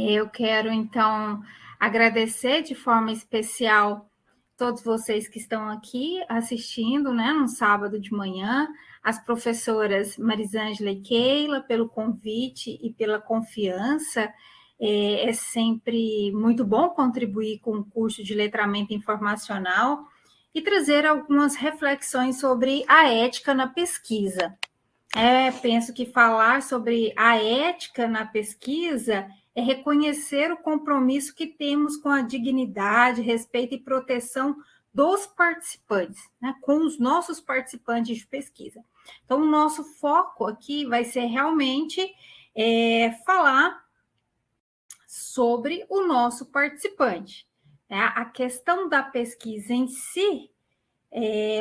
Eu quero, então, agradecer de forma especial todos vocês que estão aqui assistindo, né, no sábado de manhã, as professoras Marisângela e Keila, pelo convite e pela confiança. É sempre muito bom contribuir com o curso de letramento informacional e trazer algumas reflexões sobre a ética na pesquisa. Penso que falar sobre a ética na pesquisa é reconhecer o compromisso que temos com a dignidade, respeito e proteção dos participantes, né, com os nossos participantes de pesquisa. Então, o nosso foco aqui vai ser realmente falar sobre o nosso participante. Né? A questão da pesquisa em si,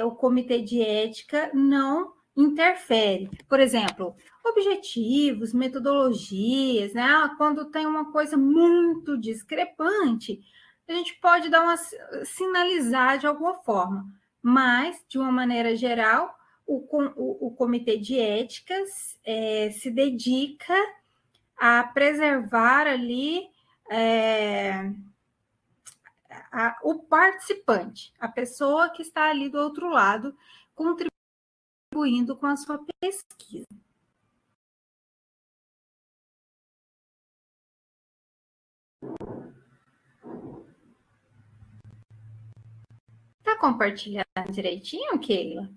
o comitê de ética não interfere. Por exemplo, objetivos, metodologias, né? Quando tem uma coisa muito discrepante, a gente pode dar sinalizar de alguma forma, mas, de uma maneira geral, o comitê de éticas se dedica a preservar ali o participante, a pessoa que está ali do outro lado, contribuindo com a sua pesquisa. Está compartilhando direitinho, Keila?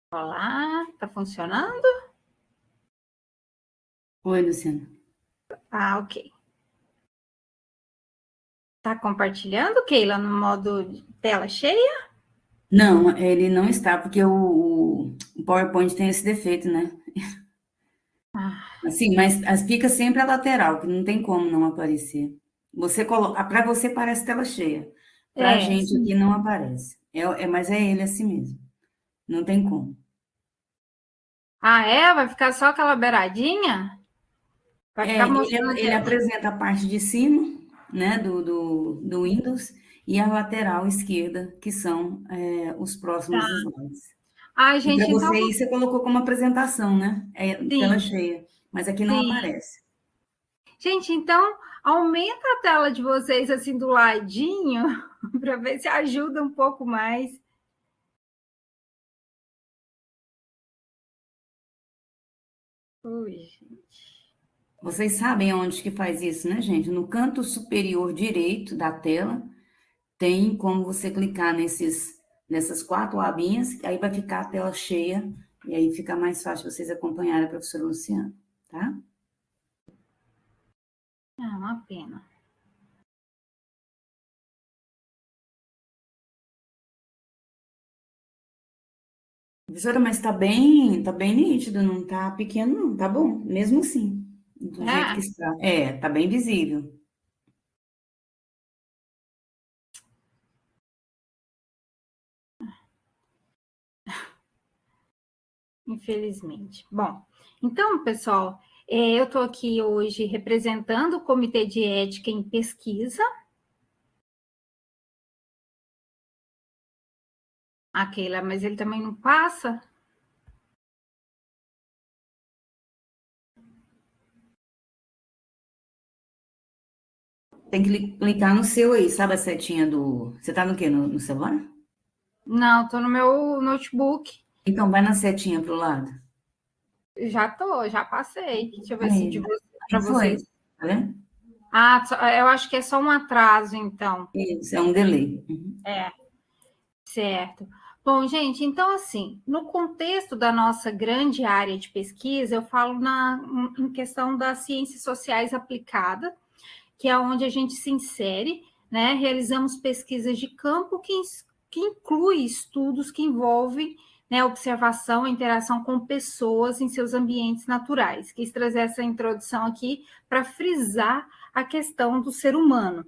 Olá, está funcionando? Oi, Luciana. Ok. Está compartilhando, Keila, no modo tela cheia? Não, ele não está, porque o PowerPoint tem esse defeito, né? Assim, mas fica sempre a lateral, que não tem como não aparecer. Você coloca, para você parece tela cheia. Para a gente Sim. aqui não aparece. Mas é ele assim mesmo. Não tem como. Vai ficar só aquela beiradinha? Vai ficar mostrando Ele apresenta a parte de cima, né, do Windows e a lateral esquerda, que são os próximos slides. E para gente, então... você aí, você colocou como apresentação, né? Tela Sim, cheia, mas aqui não sim. aparece. Gente, então, aumenta a tela de vocês assim do ladinho, para ver se ajuda um pouco mais. Ui, gente. Vocês sabem aonde que faz isso, né, gente? No canto superior direito da tela, tem como você clicar nessas 4 abinhas, aí vai ficar a tela cheia, e aí fica mais fácil vocês acompanharem a professora Luciana, tá? Uma pena. Professora, mas tá bem nítido, não tá pequeno, não, tá bom, mesmo assim, do jeito que está. Tá bem visível. Infelizmente. Bom, então, pessoal, eu estou aqui hoje representando o Comitê de Ética em Pesquisa. Keila, mas ele também não passa? Tem que clicar no seu aí, sabe a setinha do... Você tá no quê? No celular? Não, estou no meu notebook. Então, vai na setinha pro lado. Já passei. Deixa eu ver se Aí, para aí foi, vocês. tá vendo? Eu acho que é só um atraso, então. Isso, é um delay. Uhum. Certo. Bom, gente, então, assim, no contexto da nossa grande área de pesquisa, eu falo em questão das ciências sociais aplicadas, que é onde a gente se insere, né? Realizamos pesquisas de campo que inclui estudos que envolvem, né, observação e interação com pessoas em seus ambientes naturais. Quis trazer essa introdução aqui para frisar a questão do ser humano.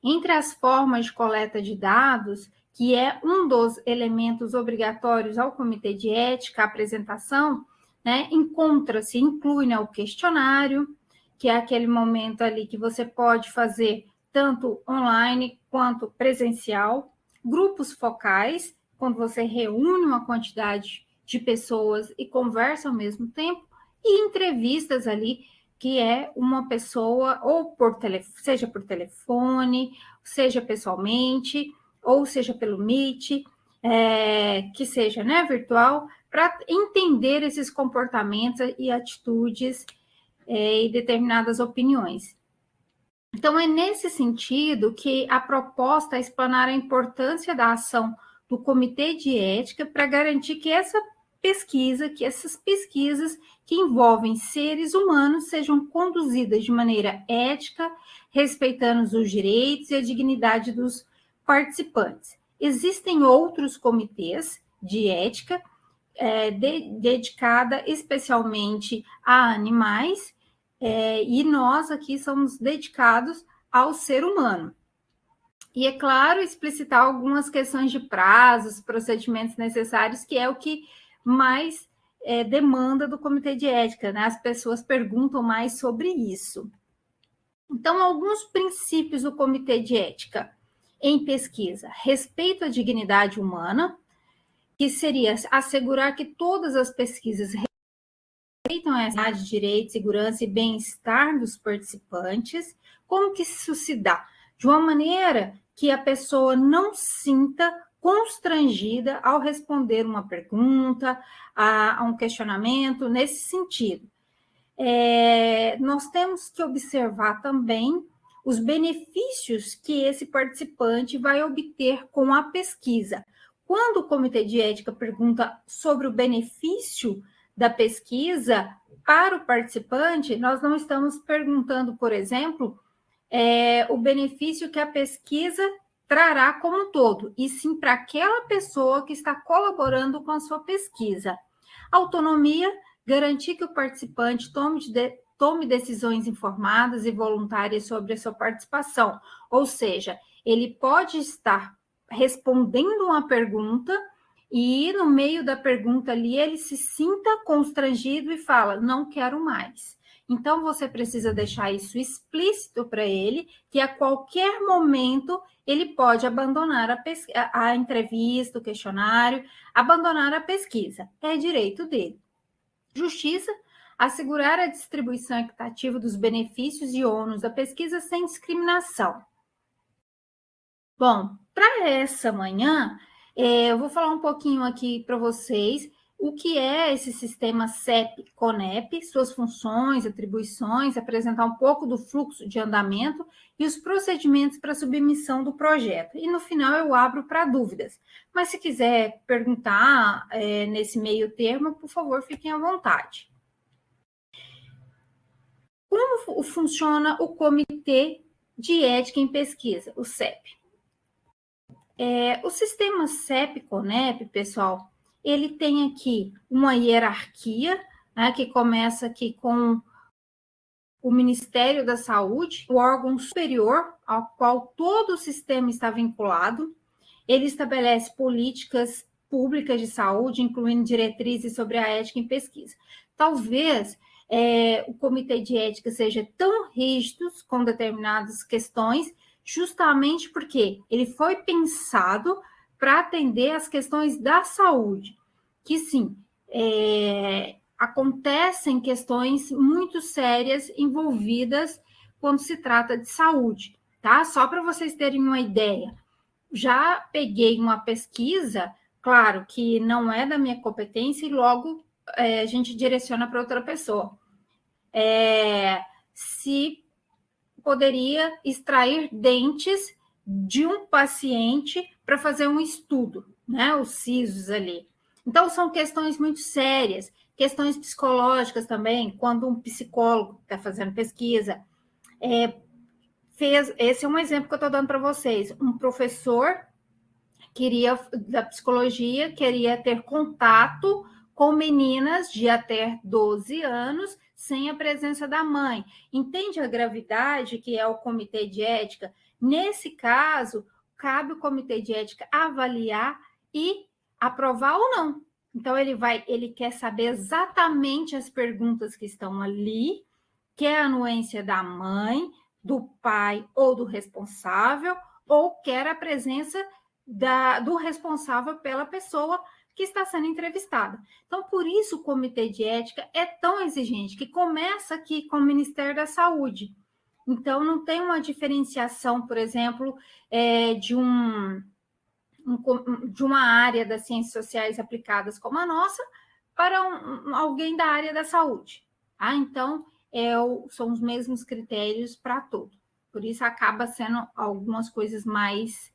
Entre as formas de coleta de dados, que é um dos elementos obrigatórios ao comitê de ética, a apresentação, né, inclui, né, o questionário, que é aquele momento ali que você pode fazer tanto online quanto presencial, grupos focais, quando você reúne uma quantidade de pessoas e conversa ao mesmo tempo, e entrevistas ali, que é uma pessoa, ou seja por telefone, seja pessoalmente, ou seja pelo Meet, que seja, né, virtual, para entender esses comportamentos e atitudes e determinadas opiniões. Então, é nesse sentido que a proposta é explanar a importância da ação do Comitê de Ética para garantir que essas pesquisas que envolvem seres humanos sejam conduzidas de maneira ética, respeitando os direitos e a dignidade dos participantes. Existem outros comitês de ética dedicada especialmente a animais, e nós aqui somos dedicados ao ser humano. E, é claro, explicitar algumas questões de prazos, procedimentos necessários, que é o que mais demanda do Comitê de Ética, né? As pessoas perguntam mais sobre isso. Então, alguns princípios do Comitê de Ética em pesquisa: respeito à dignidade humana, que seria assegurar que todas as pesquisas respeitam a igualdade de direitos, segurança e bem-estar dos participantes. Como que isso se dá? De uma maneira que a pessoa não sinta constrangida ao responder uma pergunta, a um questionamento, nesse sentido. Nós temos que observar também os benefícios que esse participante vai obter com a pesquisa. Quando o Comitê de Ética pergunta sobre o benefício da pesquisa para o participante, nós não estamos perguntando, por exemplo, o benefício que a pesquisa trará como um todo, e sim para aquela pessoa que está colaborando com a sua pesquisa. Autonomia, garantir que o participante tome decisões informadas e voluntárias sobre a sua participação, ou seja, ele pode estar respondendo uma pergunta e no meio da pergunta ali ele se sinta constrangido e fala, não quero mais. Então, você precisa deixar isso explícito para ele, que a qualquer momento ele pode abandonar a entrevista, o questionário, abandonar a pesquisa. É direito dele. Justiça, assegurar a distribuição equitativa dos benefícios e ônus da pesquisa sem discriminação. Bom, para essa manhã, eu vou falar um pouquinho aqui para vocês o que é esse sistema CEP-CONEP, suas funções, atribuições, apresentar um pouco do fluxo de andamento e os procedimentos para submissão do projeto. E no final eu abro para dúvidas. Mas se quiser perguntar nesse meio termo, por favor, fiquem à vontade. Como funciona o Comitê de Ética em Pesquisa, o CEP? O sistema CEP-CONEP, pessoal, ele tem aqui uma hierarquia, né, que começa aqui com o Ministério da Saúde, o órgão superior ao qual todo o sistema está vinculado. Ele estabelece políticas públicas de saúde, incluindo diretrizes sobre a ética em pesquisa. Talvez o Comitê de Ética seja tão rígido com determinadas questões, justamente porque ele foi pensado para atender as questões da saúde, que sim, acontecem questões muito sérias envolvidas quando se trata de saúde, tá? Só para vocês terem uma ideia, já peguei uma pesquisa, claro que não é da minha competência e logo a gente direciona para outra pessoa. Se poderia extrair dentes de um paciente para fazer um estudo, né? Os sisos ali. Então, são questões muito sérias, questões psicológicas também, quando um psicólogo está fazendo pesquisa, esse é um exemplo que eu estou dando para vocês, um professor da psicologia queria ter contato com meninas de até 12 anos sem a presença da mãe. Entende a gravidade que é o Comitê de Ética? Nesse caso, cabe o Comitê de Ética avaliar e aprovar ou não. Então, ele quer saber exatamente as perguntas que estão ali, que é a anuência da mãe, do pai ou do responsável, ou quer a presença do responsável pela pessoa que está sendo entrevistada. Então, por isso o Comitê de Ética é tão exigente, que começa aqui com o Ministério da Saúde. Então, não tem uma diferenciação, por exemplo, de uma área das ciências sociais aplicadas como a nossa para alguém da área da saúde. Então, são os mesmos critérios para tudo. Por isso, acaba sendo algumas coisas mais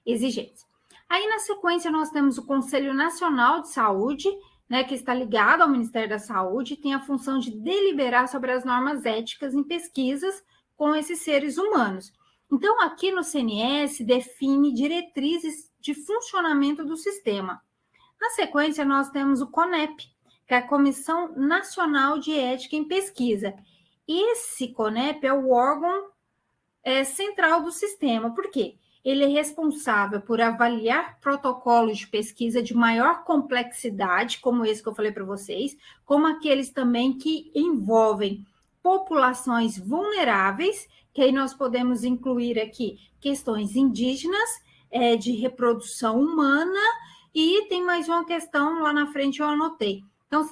exigentes. Aí, na sequência, nós temos o Conselho Nacional de Saúde, né, que está ligado ao Ministério da Saúde, tem a função de deliberar sobre as normas éticas em pesquisas com esses seres humanos. Então, aqui no CNS, define diretrizes de funcionamento do sistema. Na sequência, nós temos o CONEP, que é a Comissão Nacional de Ética em Pesquisa. Esse CONEP é o órgão central do sistema. Por quê? Ele é responsável por avaliar protocolos de pesquisa de maior complexidade, como esse que eu falei para vocês, como aqueles também que envolvem populações vulneráveis, que aí nós podemos incluir aqui questões indígenas, de reprodução humana, e tem mais uma questão lá na frente, eu anotei. Então,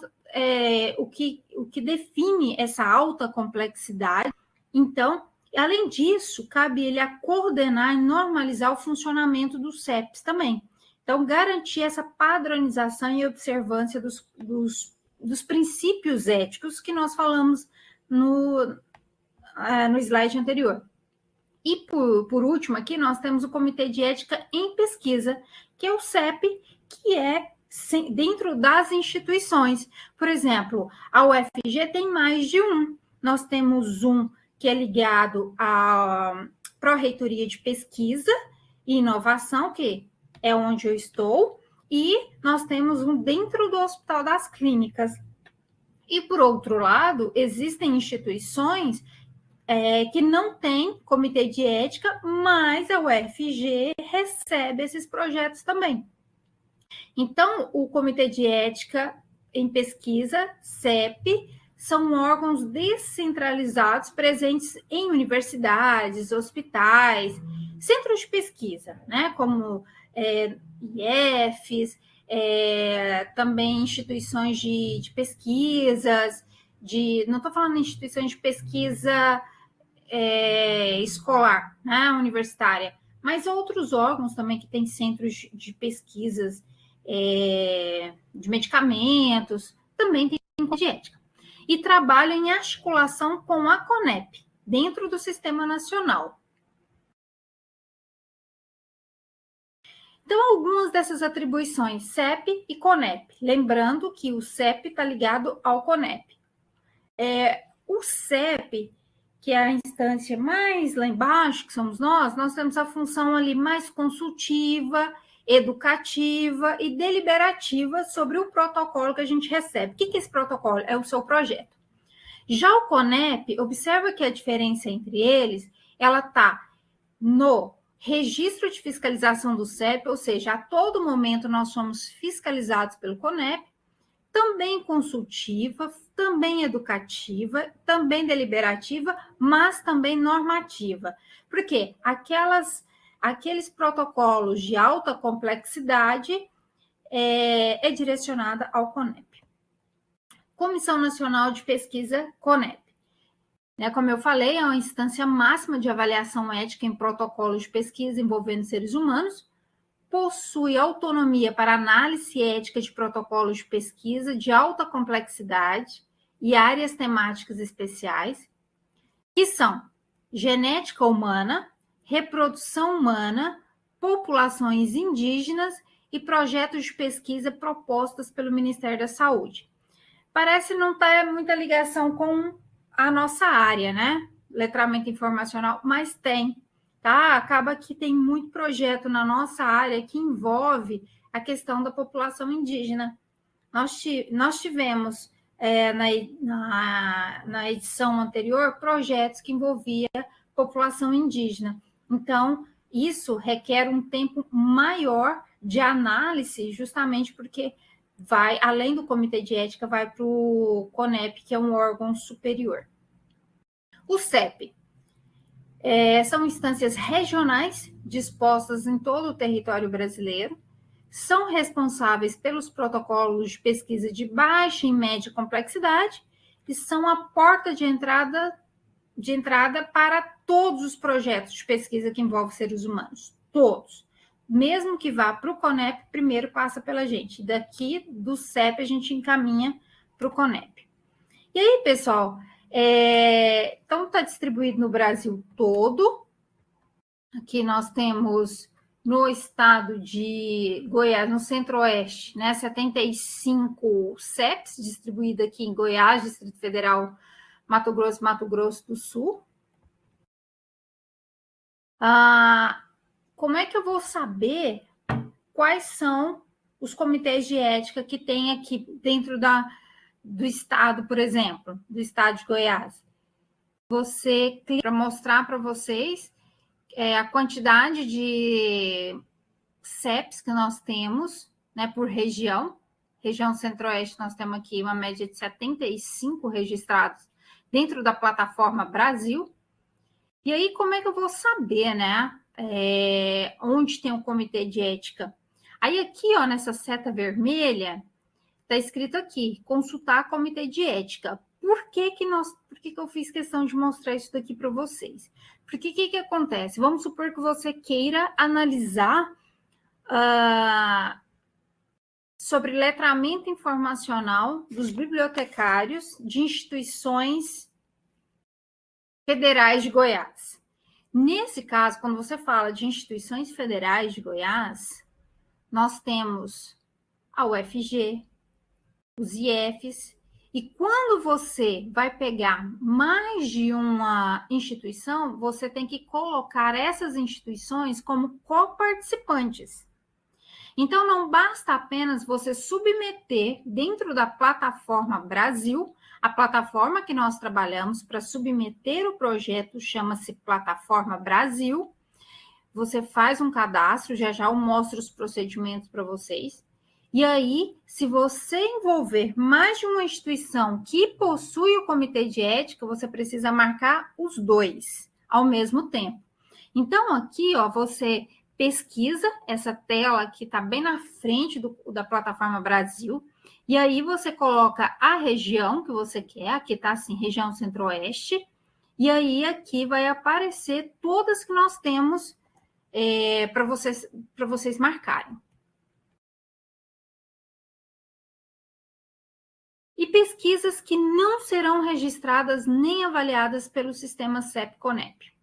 o que define essa alta complexidade, então, além disso, cabe ele a coordenar e normalizar o funcionamento dos CEPs também. Então, garantir essa padronização e observância dos princípios éticos que nós falamos no slide anterior. E, por último, aqui nós temos o Comitê de Ética em Pesquisa, que é o CEP, que é dentro das instituições. Por exemplo, a UFG tem mais de um. Nós temos um que é ligado à Pró-Reitoria de Pesquisa e Inovação, que é onde eu estou, e nós temos um dentro do Hospital das Clínicas. E, por outro lado, existem instituições que não têm comitê de ética, mas a UFG recebe esses projetos também. Então, o Comitê de Ética em Pesquisa, CEP, são órgãos descentralizados presentes em universidades, hospitais, centros de pesquisa, né, como IEFs, também instituições de pesquisas, não estou falando de instituições de pesquisa escolar, né, universitária, mas outros órgãos também que têm centros de pesquisas de medicamentos, também tem de ética. E trabalham em articulação com a CONEP, dentro do Sistema Nacional. Então, algumas dessas atribuições, CEP e CONEP. Lembrando que o CEP está ligado ao CONEP. O CEP, que é a instância mais lá embaixo, que somos nós temos a função ali mais consultiva, educativa e deliberativa sobre o protocolo que a gente recebe. O que é esse protocolo? É o seu projeto. Já o CONEP, observa que a diferença entre eles, ela está no registro de fiscalização do CEP, ou seja, a todo momento nós somos fiscalizados pelo CONEP, também consultiva, também educativa, também deliberativa, mas também normativa. Por quê? Aqueles protocolos de alta complexidade é direcionada ao CONEP. Comissão Nacional de Pesquisa, CONEP. Como eu falei, é uma instância máxima de avaliação ética em protocolos de pesquisa envolvendo seres humanos, possui autonomia para análise ética de protocolos de pesquisa de alta complexidade e áreas temáticas especiais, que são genética humana, reprodução humana, populações indígenas e projetos de pesquisa propostos pelo Ministério da Saúde. Parece não ter muita ligação com a nossa área, né? Letramento informacional, mas tem. Tá? Acaba que tem muito projeto na nossa área que envolve a questão da população indígena. Nós tivemos, na edição anterior, projetos que envolviam população indígena. Então, isso requer um tempo maior de análise, justamente porque vai, além do Comitê de Ética, vai para o CONEP, que é um órgão superior. O CEP. São instâncias regionais dispostas em todo o território brasileiro, são responsáveis pelos protocolos de pesquisa de baixa e média complexidade e são a porta de entrada para todos os projetos de pesquisa que envolvem seres humanos, todos. Mesmo que vá para o CONEP, primeiro passa pela gente. Daqui do CEP a gente encaminha para o CONEP. E aí, pessoal, então está distribuído no Brasil todo. Aqui nós temos no estado de Goiás, no Centro-Oeste, né, 75 CEPs distribuídos aqui em Goiás, Distrito Federal, Mato Grosso do Sul. Como é que eu vou saber quais são os comitês de ética que tem aqui dentro do estado, por exemplo, do estado de Goiás? Você clica para mostrar para vocês a quantidade de CEPs que nós temos, né, por região. Região Centro-Oeste, nós temos aqui uma média de 75 registrados dentro da plataforma Brasil. E aí, como é que eu vou saber, né, onde tem um comitê de ética? Aí aqui, ó, nessa seta vermelha, está escrito aqui, consultar comitê de ética. Por que eu fiz questão de mostrar isso daqui para vocês? Porque o que acontece? Vamos supor que você queira analisar sobre letramento informacional dos bibliotecários de instituições federais de Goiás. Nesse caso, quando você fala de instituições federais de Goiás, nós temos a UFG, os IFs, e quando você vai pegar mais de uma instituição, você tem que colocar essas instituições como coparticipantes. Então, não basta apenas você submeter dentro da plataforma Brasil, a plataforma que nós trabalhamos para submeter o projeto chama-se Plataforma Brasil. Você faz um cadastro, já eu mostro os procedimentos para vocês. E aí, se você envolver mais de uma instituição que possui o comitê de ética, você precisa marcar os dois ao mesmo tempo. Então, aqui, ó, você pesquisa essa tela que está bem na frente da plataforma Brasil, e aí você coloca a região que você quer, aqui está assim, região Centro-Oeste, e aí aqui vai aparecer todas que nós temos para vocês marcarem. E pesquisas que não serão registradas nem avaliadas pelo sistema CEP-CONEP.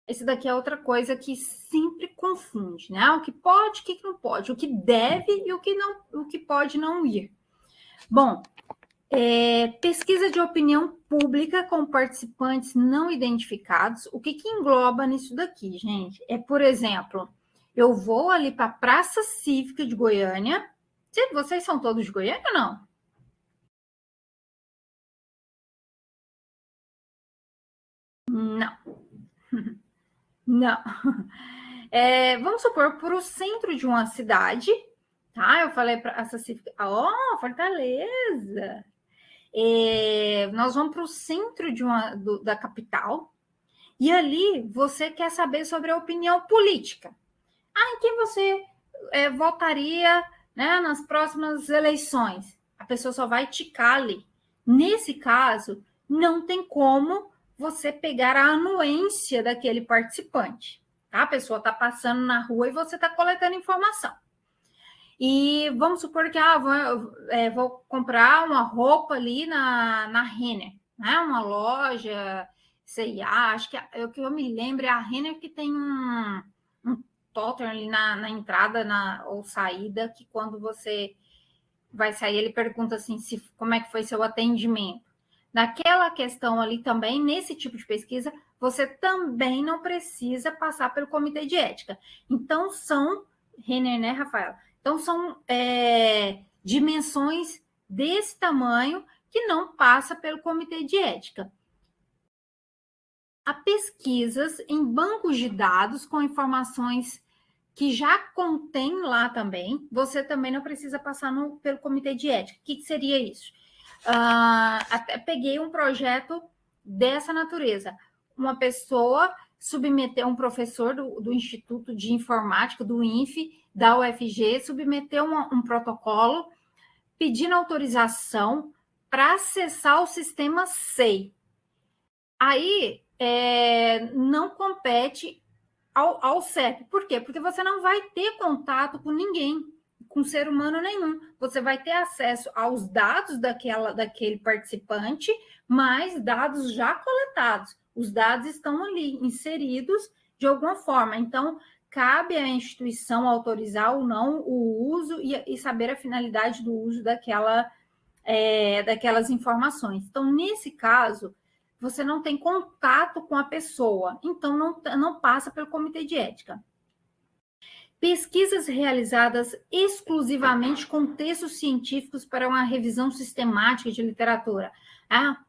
Esse daqui é outra coisa que sempre confunde, né? O que pode, o que não pode, o que deve e o que pode não ir. Bom, pesquisa de opinião pública com participantes não identificados. O que engloba nisso daqui, gente? Por exemplo, eu vou ali para a Praça Cívica de Goiânia. Vocês são todos de Goiânia ou não? Não. Não. Vamos supor, por o centro de uma cidade, tá? Eu falei para essa cívica, Fortaleza. Nós vamos para o centro da capital e ali você quer saber sobre a opinião política. Em quem você votaria, né, nas próximas eleições? A pessoa só vai ticar ali. Nesse caso, não tem como você pegar a anuência daquele participante. Tá? A pessoa está passando na rua e você está coletando informação. E vamos supor que vou comprar uma roupa ali na Renner, né? Uma loja, CIA, acho que o que eu me lembro é a Renner que tem um totem ali na entrada ou saída, que quando você vai sair, ele pergunta assim, como é que foi seu atendimento. Naquela questão ali também, nesse tipo de pesquisa, você também não precisa passar pelo comitê de ética. Então, são, Renner, né, Rafaela? Então, são dimensões desse tamanho que não passa pelo comitê de ética. Há pesquisas em bancos de dados com informações que já contém lá também, você também não precisa passar pelo comitê de ética. O que seria isso? Até peguei um projeto dessa natureza. uma pessoa submeteu, um professor do Instituto de Informática, do INFE, da UFG, submeteu um protocolo pedindo autorização para acessar o sistema SEI. Aí, não compete ao CEP. Por quê? Porque você não vai ter contato com ninguém, com ser humano nenhum. Você vai ter acesso aos dados daquele participante, mas dados já coletados. Os dados estão ali, inseridos de alguma forma. Então, cabe à instituição autorizar ou não o uso e saber a finalidade do uso daquelas informações. Então, nesse caso, você não tem contato com a pessoa, então não passa pelo comitê de ética. Pesquisas realizadas exclusivamente com textos científicos para uma revisão sistemática de literatura.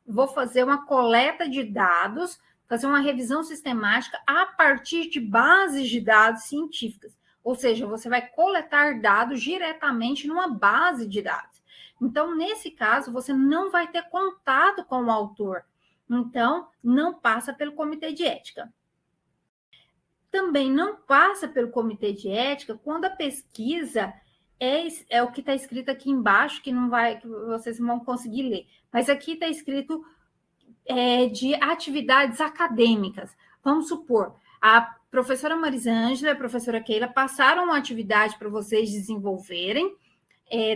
Vou fazer uma coleta de dados, fazer uma revisão sistemática a partir de bases de dados científicas. Ou seja, você vai coletar dados diretamente numa base de dados. Então, nesse caso, você não vai ter contato com o autor. Então, não passa pelo comitê de ética. Também não passa pelo comitê de ética quando a pesquisa é o que está escrito aqui embaixo, que vocês não vão conseguir ler. Mas aqui está escrito de atividades acadêmicas. Vamos supor, a professora Marisângela e a professora Keila passaram uma atividade para vocês desenvolverem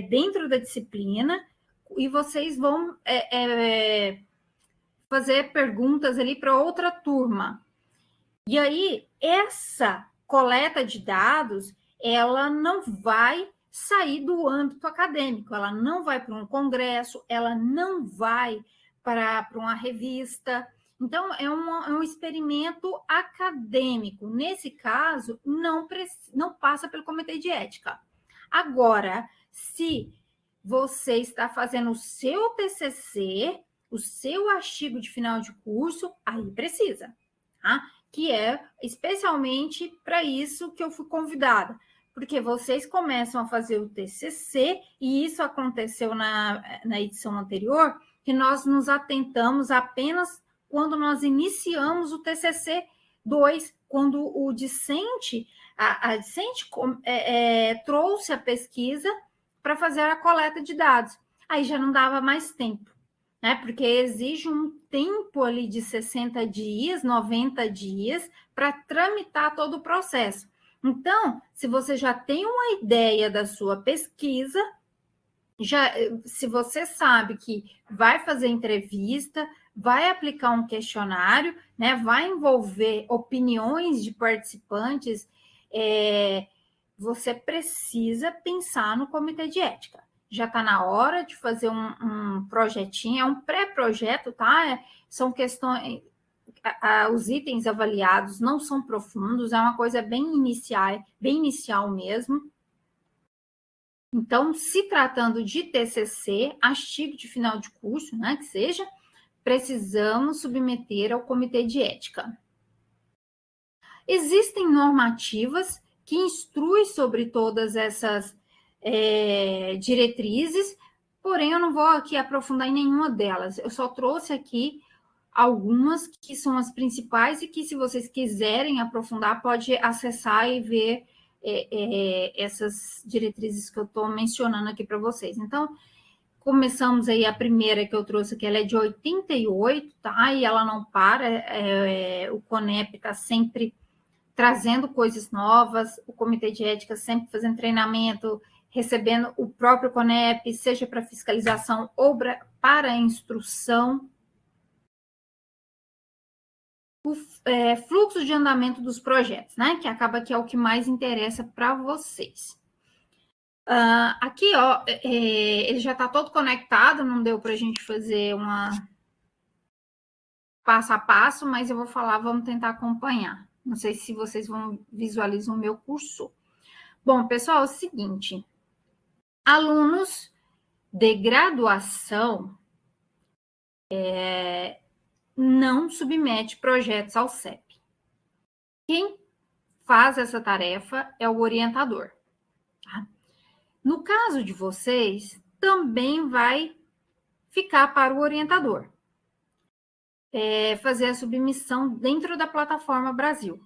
dentro da disciplina e vocês vão fazer perguntas ali para outra turma. E aí, essa coleta de dados, ela não vai sair do âmbito acadêmico, ela não vai para um congresso, ela não vai para uma revista. Então, é um experimento acadêmico. Nesse caso, não passa pelo comitê de ética. Agora, se você está fazendo o seu TCC, o seu artigo de final de curso, aí precisa, tá? Que é especialmente para isso que eu fui convidada, porque vocês começam a fazer o TCC, e isso aconteceu na edição anterior, que nós nos atentamos apenas quando nós iniciamos o TCC 2, quando o discente, a discente trouxe a pesquisa para fazer a coleta de dados. Aí já não dava mais tempo, né? Porque exige um tempo ali de 60 dias, 90 dias, para tramitar todo o processo. Então, se você já tem uma ideia da sua pesquisa, se você sabe que vai fazer entrevista, vai aplicar um questionário, né? Vai envolver opiniões de participantes, você precisa pensar no comitê de ética. Já está na hora de fazer um projetinho, é um pré-projeto, tá? São questões, os itens avaliados não são profundos, é uma coisa bem inicial mesmo. Então, se tratando de TCC, artigo de final de curso, né, que seja, precisamos submeter ao comitê de ética. Existem normativas que instruem sobre todas essas diretrizes, porém eu não vou aqui aprofundar em nenhuma delas. Eu só trouxe aqui algumas que são as principais e que, se vocês quiserem aprofundar, pode acessar e ver essas diretrizes que eu estou mencionando aqui para vocês. Então, começamos aí a primeira que eu trouxe, que ela é de 88, tá? E ela não para, o CONEP está sempre trazendo coisas novas, o comitê de ética sempre fazendo treinamento, recebendo o próprio CONEP, seja para fiscalização ou para instrução. O fluxo de andamento dos projetos, né? Que acaba que é o que mais interessa para vocês. Aqui, ó, ele já está todo conectado, não deu para a gente fazer uma passo a passo, mas eu vou falar, vamos tentar acompanhar. Não sei se vocês vão visualizar o meu curso. Bom, pessoal, é o seguinte, alunos de graduação não submete projetos ao CEP. Quem faz essa tarefa é o orientador. Tá? No caso de vocês, também vai ficar para o orientador. fazer a submissão dentro da plataforma Brasil.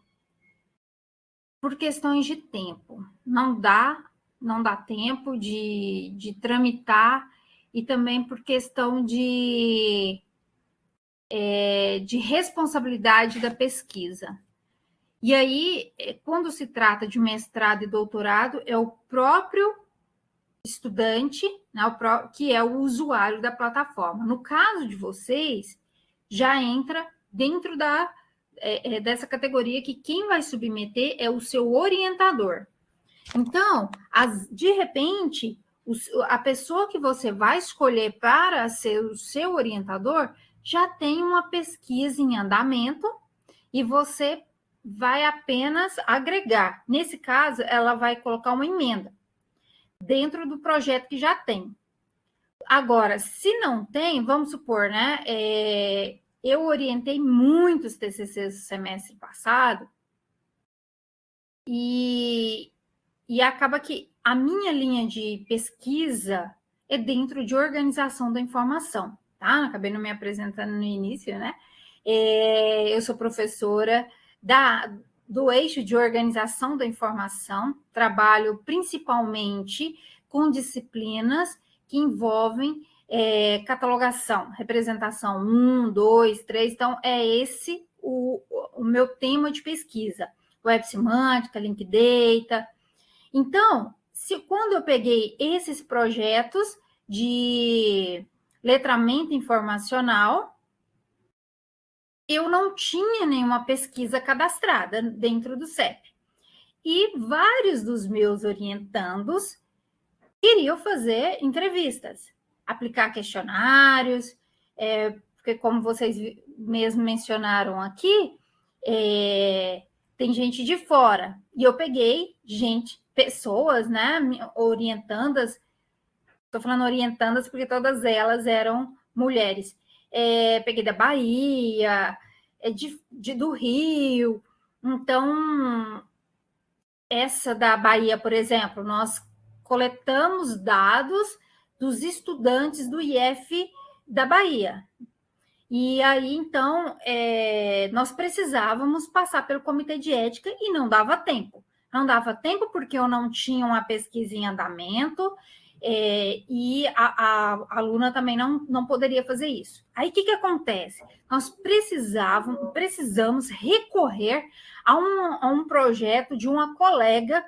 Por questões de tempo. Não dá tempo de tramitar, e também por questão de responsabilidade da pesquisa. E aí, quando se trata de mestrado e doutorado, é o próprio estudante, né, que é o usuário da plataforma. No caso de vocês, já entra dentro dessa categoria que quem vai submeter é o seu orientador. Então, de repente, a pessoa que você vai escolher para ser o seu orientador já tem uma pesquisa em andamento e você vai apenas agregar. Nesse caso, ela vai colocar uma emenda dentro do projeto que já tem. Agora, se não tem, vamos supor, né? Eu orientei muitos TCCs no semestre passado e acaba que a minha linha de pesquisa é dentro de organização da informação, tá? Acabei não me apresentando no início, né? Eu sou professora do eixo de organização da informação, trabalho principalmente com disciplinas que envolvem catalogação, representação 1, 2, 3, então é esse o meu tema de pesquisa, web semântica, link data. Então, quando eu peguei esses projetos de letramento informacional, eu não tinha nenhuma pesquisa cadastrada dentro do CEP. E vários dos meus orientandos queriam fazer entrevistas, aplicar questionários, porque como vocês mesmo mencionaram aqui, tem gente de fora. E eu peguei pessoas, né, orientandas, estou falando orientandas porque todas elas eram mulheres. Peguei da Bahia, do Rio. Então, essa da Bahia, por exemplo, nós coletamos dados dos estudantes do IF da Bahia. E aí, então, nós precisávamos passar pelo comitê de ética e não dava tempo. Não dava tempo porque eu não tinha uma pesquisa em andamento, e a aluna também não poderia fazer isso. Aí, o que acontece? Nós precisamos recorrer a um projeto de uma colega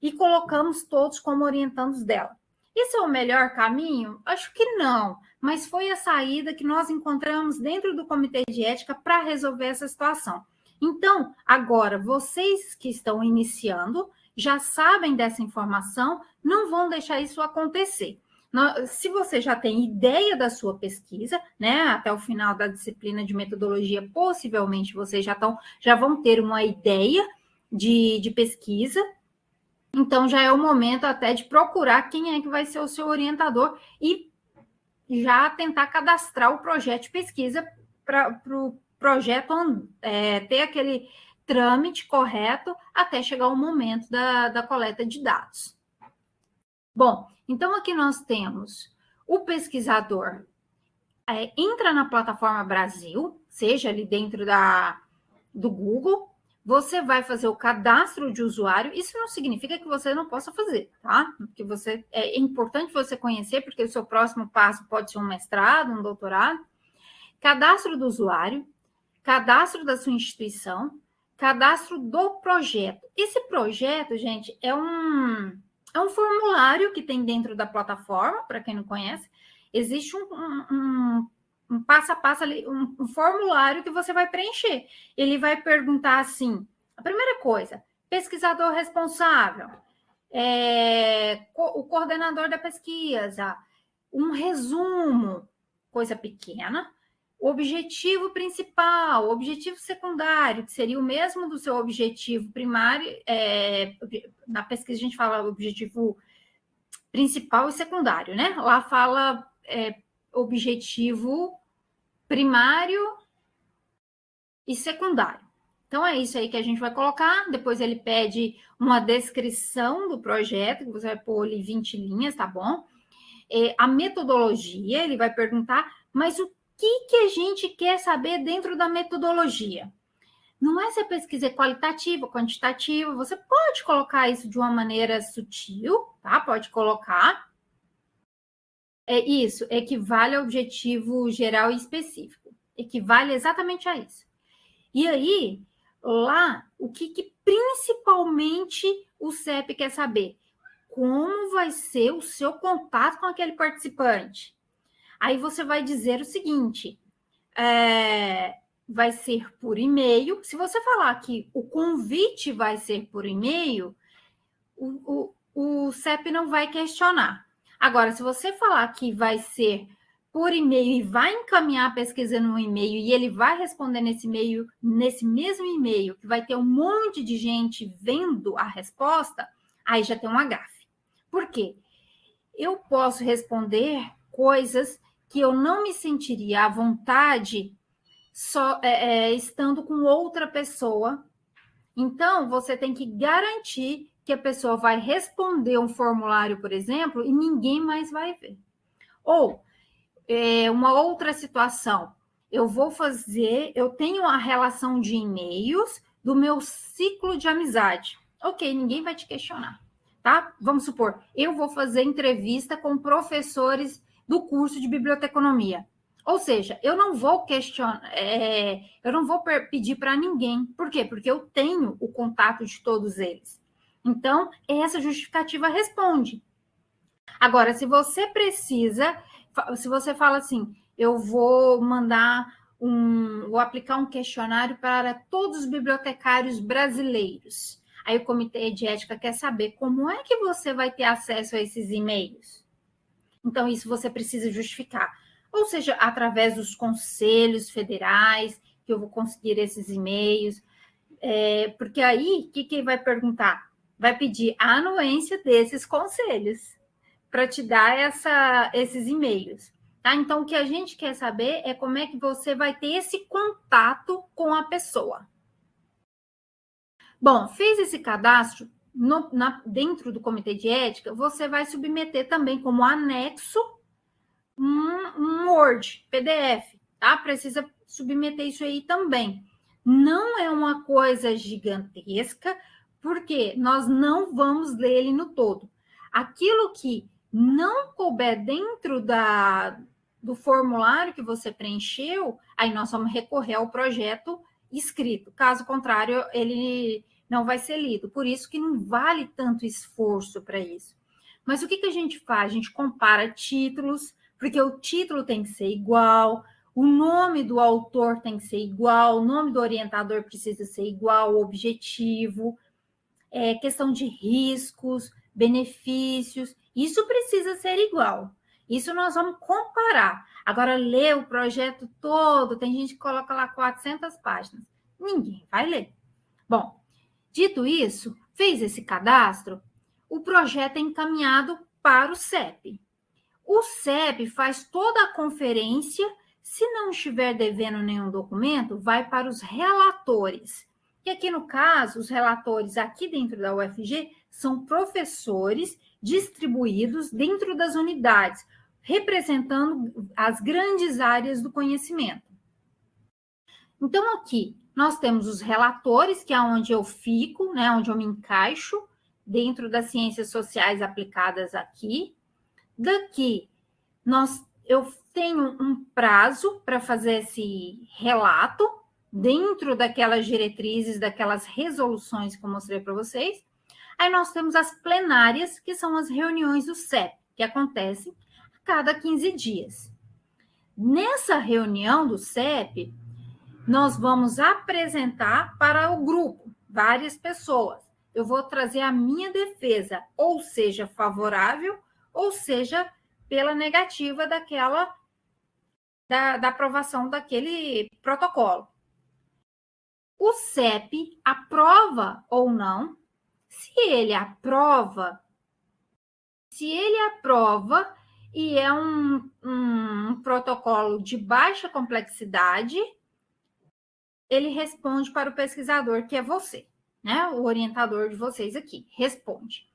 e colocamos todos como orientandos dela. Esse é o melhor caminho? Acho que não, mas foi a saída que nós encontramos dentro do comitê de ética para resolver essa situação. Então, agora, vocês que estão iniciando já sabem dessa informação, não vão deixar isso acontecer. Se você já tem ideia da sua pesquisa, né, até o final da disciplina de metodologia, possivelmente vocês já vão ter uma ideia de pesquisa. Então, já é o momento até de procurar quem é que vai ser o seu orientador e já tentar cadastrar o projeto de pesquisa para o projeto ter aquele trâmite correto até chegar o momento da coleta de dados. Bom, então aqui nós temos o pesquisador entra na plataforma Brasil, seja ali dentro do Google, você vai fazer o cadastro de usuário. Isso não significa que você não possa fazer, tá? Porque é importante você conhecer, porque o seu próximo passo pode ser um mestrado, um doutorado. Cadastro do usuário, cadastro da sua instituição, cadastro do projeto. Esse projeto, gente, é um formulário que tem dentro da plataforma, para quem não conhece. Existe um passo a passo ali, um formulário que você vai preencher. Ele vai perguntar assim, a primeira coisa, pesquisador responsável, o coordenador da pesquisa, um resumo, coisa pequena, o objetivo principal, o objetivo secundário, que seria o mesmo do seu objetivo primário. Na pesquisa a gente fala objetivo principal e secundário, né? Lá fala objetivo primário e secundário. Então, é isso aí que a gente vai colocar. Depois ele pede uma descrição do projeto, que você vai pôr ali 20 linhas, tá bom? A metodologia, ele vai perguntar, mas que a gente quer saber dentro da metodologia? Não é se a pesquisa é qualitativa, quantitativa, você pode colocar isso de uma maneira sutil, tá? Pode colocar. É isso, equivale ao objetivo geral e específico. Equivale exatamente a isso. E aí, lá, o que principalmente o CEP quer saber? Como vai ser o seu contato com aquele participante? Aí você vai dizer o seguinte, vai ser por e-mail. Se você falar que o convite vai ser por e-mail, o CEP não vai questionar. Agora, se você falar que vai ser por e-mail e vai encaminhar a pesquisa no e-mail e ele vai responder nesse e-mail, nesse mesmo e-mail, que vai ter um monte de gente vendo a resposta, aí já tem um agafe. Por quê? Eu posso responder coisas que eu não me sentiria à vontade só estando com outra pessoa. Então, você tem que garantir que a pessoa vai responder um formulário, por exemplo, e ninguém mais vai ver. Ou, uma outra situação, eu tenho a relação de e-mails do meu ciclo de amizade. Ok, ninguém vai te questionar, tá? Vamos supor, eu vou fazer entrevista com professores do curso de biblioteconomia. Ou seja, eu não vou questionar, eu não vou pedir para ninguém. Por quê? Porque eu tenho o contato de todos eles. Então, essa justificativa responde. Agora, se você fala assim, eu vou vou aplicar um questionário para todos os bibliotecários brasileiros. Aí o Comitê de Ética quer saber como é que você vai ter acesso a esses e-mails. Então, isso você precisa justificar. Ou seja, através dos conselhos federais, que eu vou conseguir esses e-mails. Porque aí, o que vai perguntar? Vai pedir a anuência desses conselhos para te dar esses e-mails. Tá? Então, o que a gente quer saber é como é que você vai ter esse contato com a pessoa. Bom, fez esse cadastro dentro do Comitê de Ética, você vai submeter também como anexo um Word, PDF, tá? Precisa submeter isso aí também. Não é uma coisa gigantesca, porque nós não vamos ler ele no todo. Aquilo que não couber dentro do formulário que você preencheu, aí nós vamos recorrer ao projeto escrito. Caso contrário, ele não vai ser lido. Por isso que não vale tanto esforço para isso. Mas o que a gente faz? A gente compara títulos, porque o título tem que ser igual, o nome do autor tem que ser igual, o nome do orientador precisa ser igual, o objetivo, questão de riscos, benefícios, isso precisa ser igual. Isso nós vamos comparar. Agora, ler o projeto todo, tem gente que coloca lá 400 páginas. Ninguém vai ler. Bom, dito isso, fez esse cadastro, o projeto é encaminhado para o CEP. O CEP faz toda a conferência, se não estiver devendo nenhum documento, vai para os relatores. Que aqui no caso, os relatores aqui dentro da UFG são professores distribuídos dentro das unidades, representando as grandes áreas do conhecimento. Então, aqui, nós temos os relatores, que é onde eu fico, né, onde eu me encaixo, dentro das ciências sociais aplicadas aqui. Daqui, eu tenho um prazo para fazer esse relato, dentro daquelas diretrizes, daquelas resoluções que eu mostrei para vocês. Aí nós temos as plenárias, que são as reuniões do CEP, que acontecem a cada 15 dias. Nessa reunião do CEP, nós vamos apresentar para o grupo, várias pessoas. Eu vou trazer a minha defesa, ou seja, favorável, ou seja, pela negativa da aprovação daquele protocolo. O CEP aprova ou não. Se ele aprova e é um protocolo de baixa complexidade, ele responde para o pesquisador, que é você, né? O orientador de vocês aqui, responde.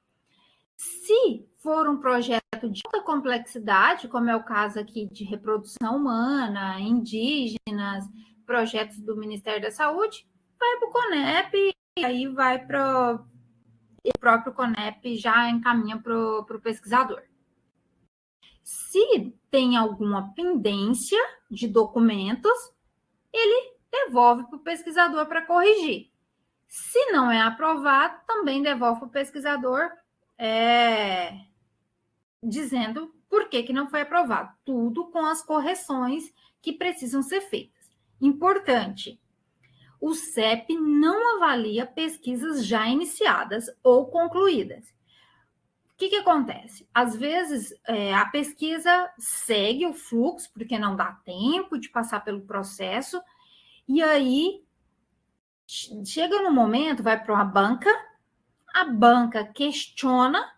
Se for um projeto de alta complexidade, como é o caso aqui de reprodução humana, indígenas, projetos do Ministério da Saúde, vai para o CONEP e aí vai para o próprio CONEP já encaminha para o pesquisador. Se tem alguma pendência de documentos, ele devolve para o pesquisador para corrigir. Se não é aprovado, também devolve para o pesquisador dizendo por que não foi aprovado. Tudo com as correções que precisam ser feitas. Importante, o CEP não avalia pesquisas já iniciadas ou concluídas. O que acontece? Às vezes, a pesquisa segue o fluxo, porque não dá tempo de passar pelo processo, e aí chega no momento, vai para uma banca, a banca questiona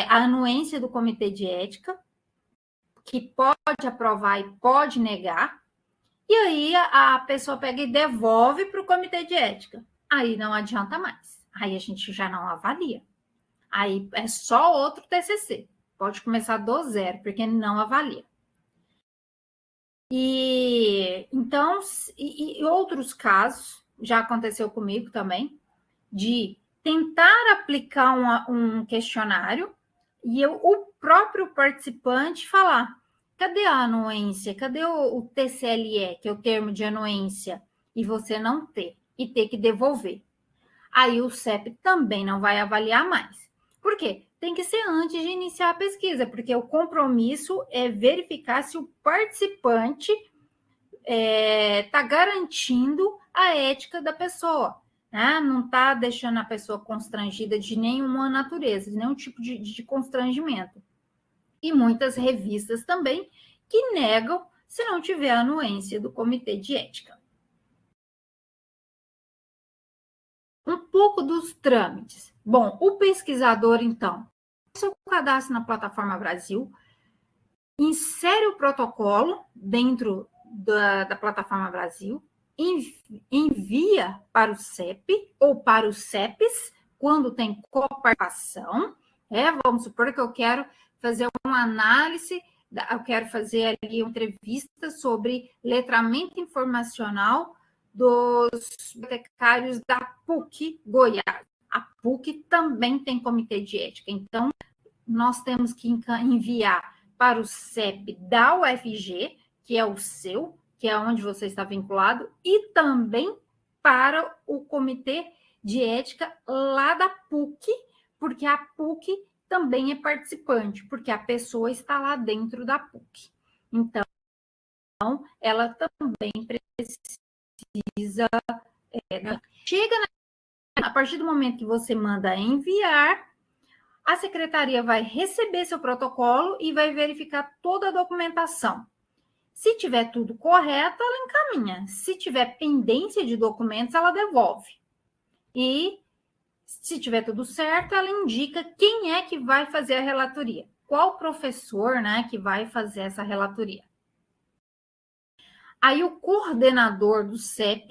a anuência do comitê de ética, que pode aprovar e pode negar, e aí a pessoa pega e devolve para o comitê de ética. Aí não adianta mais. Aí a gente já não avalia. Aí é só outro TCC. Pode começar do zero, porque não avalia. E então, e outros casos, já aconteceu comigo também, de tentar aplicar um questionário e o próprio participante falar: cadê a anuência? Cadê o TCLE, que é o termo de anuência? E você não ter, e ter que devolver. Aí o CEP também não vai avaliar mais. Por quê? Tem que ser antes de iniciar a pesquisa, porque o compromisso é verificar se o participante está garantindo a ética da pessoa, né? Não está deixando a pessoa constrangida de nenhuma natureza, de nenhum tipo de constrangimento. E muitas revistas também que negam se não tiver a anuência do comitê de ética. Um pouco dos trâmites. Bom, o pesquisador, então, seu cadastro na Plataforma Brasil, insere o protocolo dentro da Plataforma Brasil, envia para o CEP ou para os CEPs, quando tem coparticipação. Vamos supor que eu quero fazer uma análise, eu quero fazer ali uma entrevista sobre letramento informacional dos bibliotecários da PUC Goiás. A PUC também tem comitê de ética, então nós temos que enviar para o CEP da UFG, que é o seu, que é onde você está vinculado, e também para o comitê de ética lá da PUC, porque a PUC também é participante, porque a pessoa está lá dentro da PUC. Então, ela também precisa... chega a partir do momento que você manda enviar, a secretaria vai receber seu protocolo e vai verificar toda a documentação. Se tiver tudo correto, ela encaminha. Se tiver pendência de documentos, ela devolve. E se tiver tudo certo, ela indica quem é que vai fazer a relatoria. Qual professor, né, que vai fazer essa relatoria. Aí o coordenador do CEP,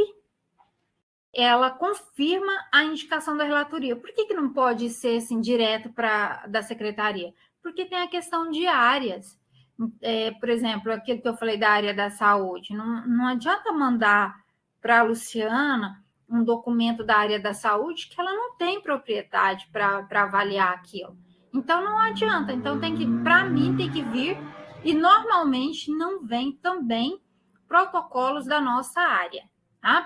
ela confirma a indicação da relatoria. Por que não pode ser assim, direto da secretaria? Porque tem a questão de áreas. Por exemplo, aquilo que eu falei da área da saúde. Não adianta mandar para a Luciana um documento da área da saúde que ela não tem propriedade para avaliar aquilo. Então, não adianta. Então, para mim, tem que vir, e normalmente não vem também protocolos da nossa área.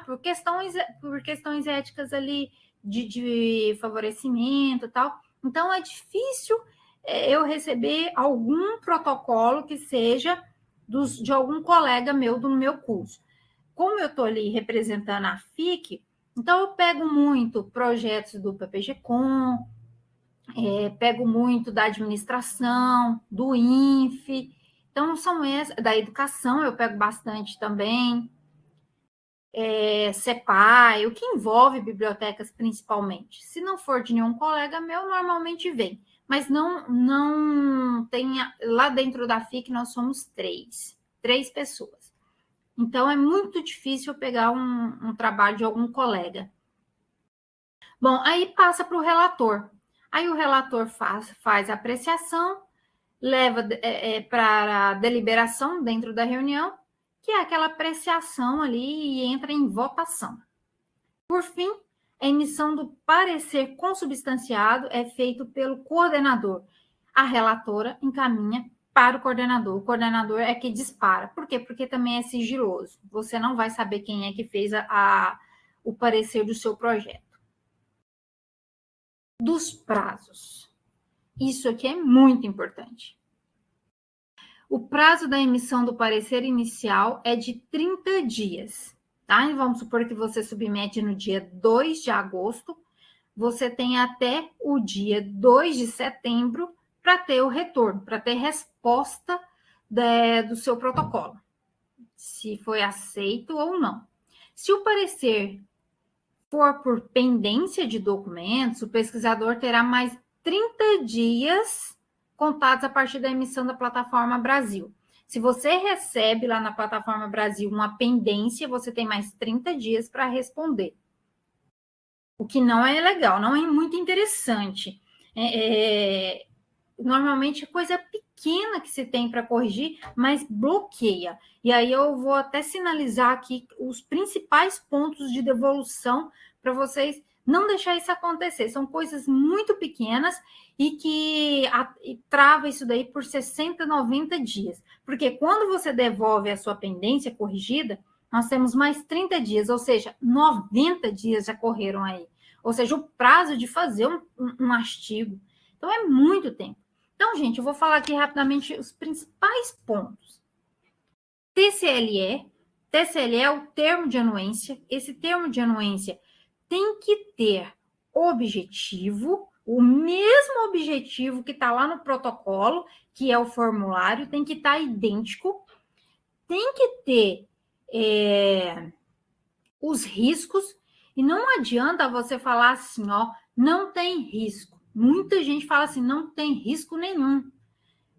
Por questões éticas ali de favorecimento e tal. Então, é difícil eu receber algum protocolo que seja de algum colega meu do meu curso. Como eu estou ali representando a FIC, então eu pego muito projetos do PPG-Com, pego muito da administração, do INFE, então são essas, da educação eu pego bastante também, CEPAI, o que envolve bibliotecas principalmente. Se não for de nenhum colega meu, normalmente vem. Mas não tem... Lá dentro da FIC nós somos três pessoas. Então, é muito difícil eu pegar um trabalho de algum colega. Bom, aí passa para o relator. Aí o relator faz a apreciação, leva para a deliberação dentro da reunião, que é aquela apreciação ali e entra em votação. Por fim, a emissão do parecer consubstanciado é feito pelo coordenador. A relatora encaminha para o coordenador. O coordenador é que dispara. Por quê? Porque também é sigiloso. Você não vai saber quem é que fez o parecer do seu projeto. Dos prazos. Isso aqui é muito importante. O prazo da emissão do parecer inicial é de 30 dias. Tá? E vamos supor que você submete no dia 2 de agosto, você tem até o dia 2 de setembro para ter o retorno, para ter resposta do seu protocolo, se foi aceito ou não. Se o parecer for por pendência de documentos, o pesquisador terá mais 30 dias contados a partir da emissão da plataforma Brasil. Se você recebe lá na plataforma Brasil uma pendência, você tem mais 30 dias para responder. O que não é legal, não é muito interessante. Normalmente é coisa pequena que se tem para corrigir, mas bloqueia. E aí eu vou até sinalizar aqui os principais pontos de devolução para vocês não deixar isso acontecer. São coisas muito pequenas e que trava isso daí por 60, 90 dias. Porque quando você devolve a sua pendência corrigida, nós temos mais 30 dias, ou seja, 90 dias já correram aí. Ou seja, o prazo de fazer um artigo. Então, é muito tempo. Então, gente, eu vou falar aqui rapidamente os principais pontos. TCLE é o termo de anuência. Esse termo de anuência tem que ter objetivo, o mesmo objetivo que está lá no protocolo, que é o formulário, tem que estar idêntico. Tem que ter os riscos, e não adianta você falar assim, ó, não tem risco. Muita gente fala assim, não tem risco nenhum.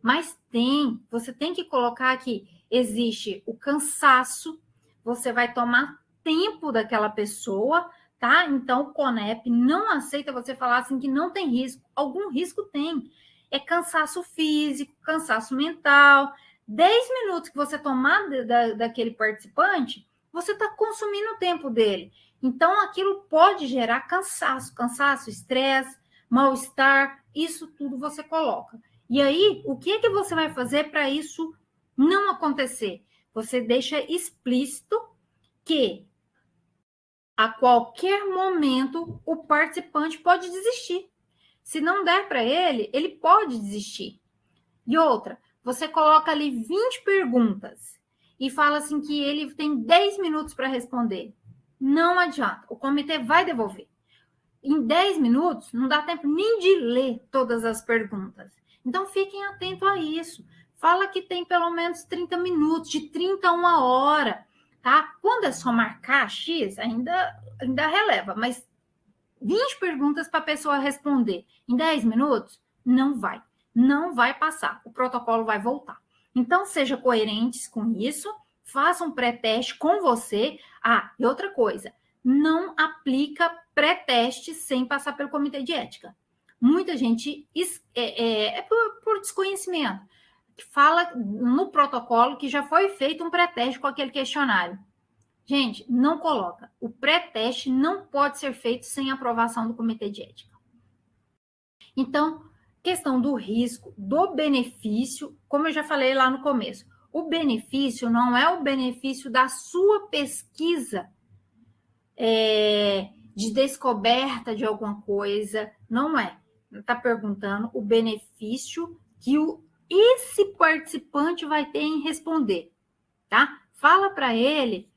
Mas tem, você tem que colocar que existe o cansaço, você vai tomar tempo daquela pessoa, tá? Então, o CONEP não aceita você falar assim que não tem risco. Algum risco tem. É cansaço físico, cansaço mental. 10 minutos que você tomar daquele participante, você está consumindo o tempo dele. Então, aquilo pode gerar cansaço, estresse, mal-estar, isso tudo você coloca. E aí, o que você vai fazer para isso não acontecer? Você deixa explícito que a qualquer momento o participante pode desistir. Se não der para ele, ele pode desistir. E outra, você coloca ali 20 perguntas e fala assim que ele tem 10 minutos para responder. Não adianta, o comitê vai devolver. Em 10 minutos, não dá tempo nem de ler todas as perguntas. Então, fiquem atentos a isso. Fala que tem pelo menos 30 minutos, de 30 a 1 hora, tá? Quando é só marcar X, ainda releva, mas 20 perguntas para a pessoa responder em 10 minutos, não vai passar. O protocolo vai voltar. Então, sejam coerentes com isso, façam um pré-teste com você. E outra coisa, não aplica pré-teste sem passar pelo comitê de ética. Muita gente, por desconhecimento, fala no protocolo que já foi feito um pré-teste com aquele questionário. Gente, não coloca. O pré-teste não pode ser feito sem aprovação do comitê de ética. Então, questão do risco, do benefício, como eu já falei lá no começo, o benefício não é o benefício da sua pesquisa de descoberta de alguma coisa, não é. Está perguntando o benefício que esse participante vai ter em responder, tá? Fala para ele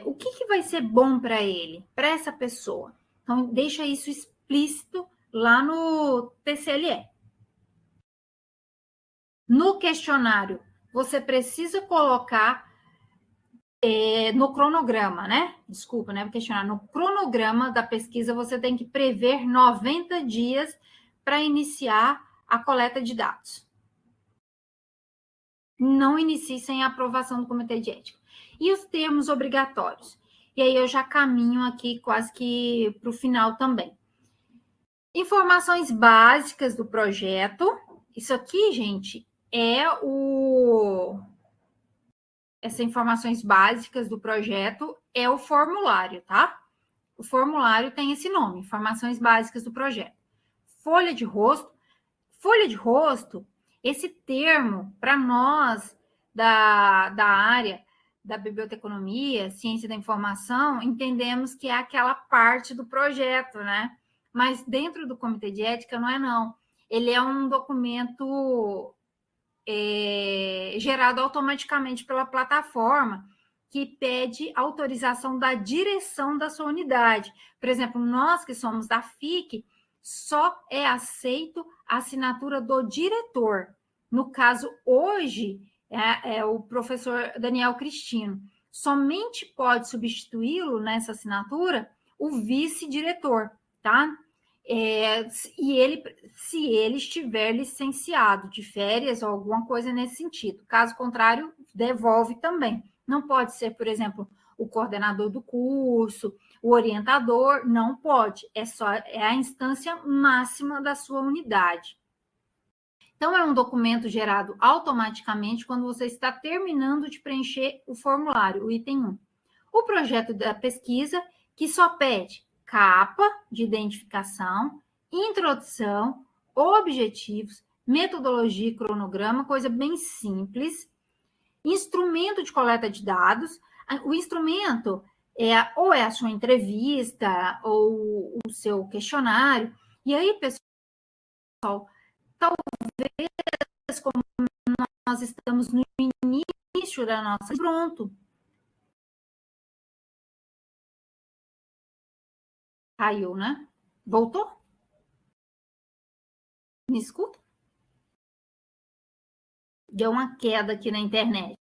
o que vai ser bom para ele, para essa pessoa. Então, deixa isso explícito lá no TCLE. No questionário, você precisa colocar no cronograma, né? Desculpa, né? Questionário. No cronograma da pesquisa, você tem que prever 90 dias para iniciar a coleta de dados. Não inicie sem a aprovação do comitê de ética. E os termos obrigatórios? E aí eu já caminho aqui quase que para o final também. Informações básicas do projeto. Isso aqui, gente, essas informações básicas do projeto é o formulário, tá? O formulário tem esse nome, informações básicas do projeto. Folha de rosto. Folha de rosto, esse termo, para nós da área da biblioteconomia, ciência da informação, entendemos que é aquela parte do projeto, né? Mas dentro do comitê de ética não é não. Ele é um documento gerado automaticamente pela plataforma, que pede autorização da direção da sua unidade. Por exemplo, nós que somos da FIC, só é aceito a assinatura do diretor. No caso, hoje, é o professor Daniel Cristino. Somente pode substituí-lo nessa assinatura o vice-diretor, tá? E ele, se ele estiver licenciado de férias ou alguma coisa nesse sentido. Caso contrário, devolve também. Não pode ser, por exemplo, o coordenador do curso, o orientador, não pode. É a instância máxima da sua unidade. Então, é um documento gerado automaticamente quando você está terminando de preencher o formulário, o item 1. O projeto da pesquisa, que só pede capa de identificação, introdução, objetivos, metodologia e cronograma, coisa bem simples. Instrumento de coleta de dados. O instrumento ou é a sua entrevista ou o seu questionário. E aí, pessoal, talvez como nós estamos no início da nossa... Pronto. Caiu, né? Voltou? Me escuta? Deu uma queda aqui na internet.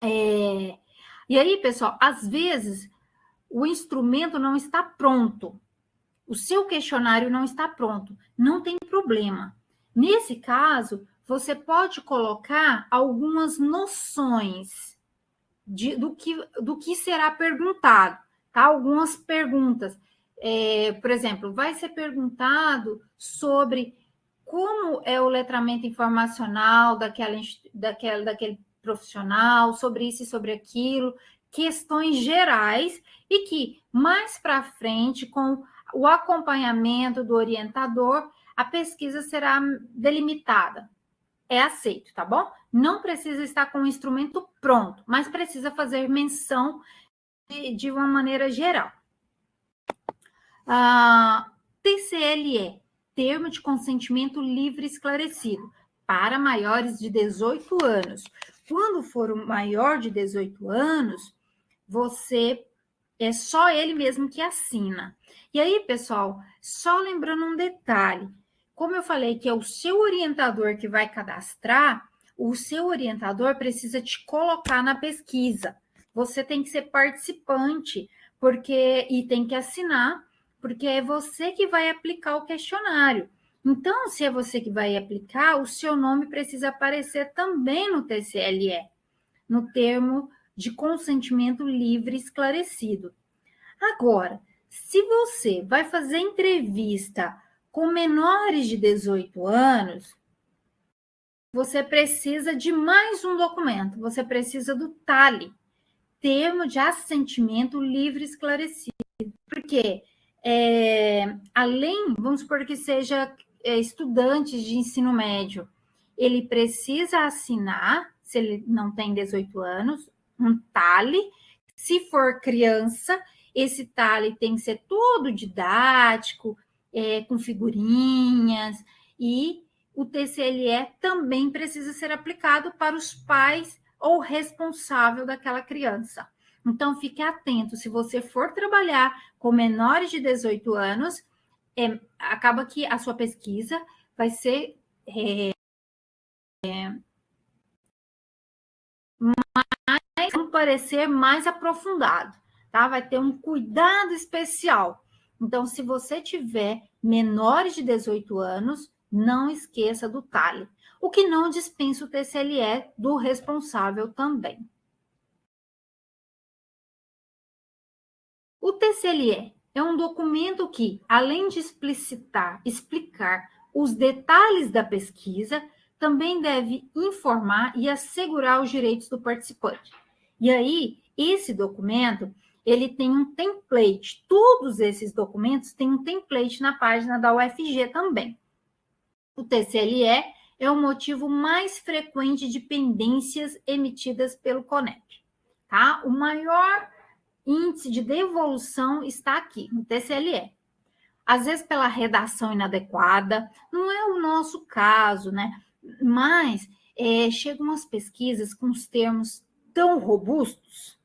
E aí, pessoal, às vezes o instrumento não está pronto. O seu questionário não está pronto. Não tem problema. Nesse caso, você pode colocar algumas noções do que será perguntado, tá? Algumas perguntas. Por exemplo, vai ser perguntado sobre como é o letramento informacional daquele profissional, sobre isso e sobre aquilo, questões gerais, e que mais para frente, com o acompanhamento do orientador, a pesquisa será delimitada. É aceito, tá bom? Não precisa estar com o instrumento pronto, mas precisa fazer menção de uma maneira geral. TCLE, Termo de Consentimento Livre e Esclarecido, para maiores de 18 anos. Quando for o maior de 18 anos, é só ele mesmo que assina. E aí, pessoal, só lembrando um detalhe. Como eu falei que é o seu orientador que vai cadastrar, o seu orientador precisa te colocar na pesquisa. Você tem que ser participante, e tem que assinar, porque é você que vai aplicar o questionário. Então, se é você que vai aplicar, o seu nome precisa aparecer também no TCLE, no termo de consentimento livre e esclarecido. Agora, se você vai fazer entrevista com menores de 18 anos, você precisa de mais um documento, você precisa do TALI, Termo de Assentimento Livre e Esclarecido. Porque, além, vamos supor que seja estudante de ensino médio, ele precisa assinar, se ele não tem 18 anos, um TALI. Se for criança, esse TALI tem que ser todo didático, com figurinhas, e o TCLE também precisa ser aplicado para os pais ou responsável daquela criança. Então, fique atento, se você for trabalhar com menores de 18 anos, acaba que a sua pesquisa vai ser um parecer mais aprofundado, tá? Vai ter um cuidado especial. Então, se você tiver menores de 18 anos, não esqueça do TALI. O que não dispensa o TCLE do responsável também. O TCLE é um documento que, além de explicar os detalhes da pesquisa, também deve informar e assegurar os direitos do participante. E aí, esse documento, ele tem um template. Todos esses documentos têm um template na página da UFG também. O TCLE é o motivo mais frequente de pendências emitidas pelo CONEP, tá? O maior índice de devolução está aqui, no TCLE. Às vezes pela redação inadequada, não é o nosso caso, né? Mas chegam as pesquisas com os termos tão robustos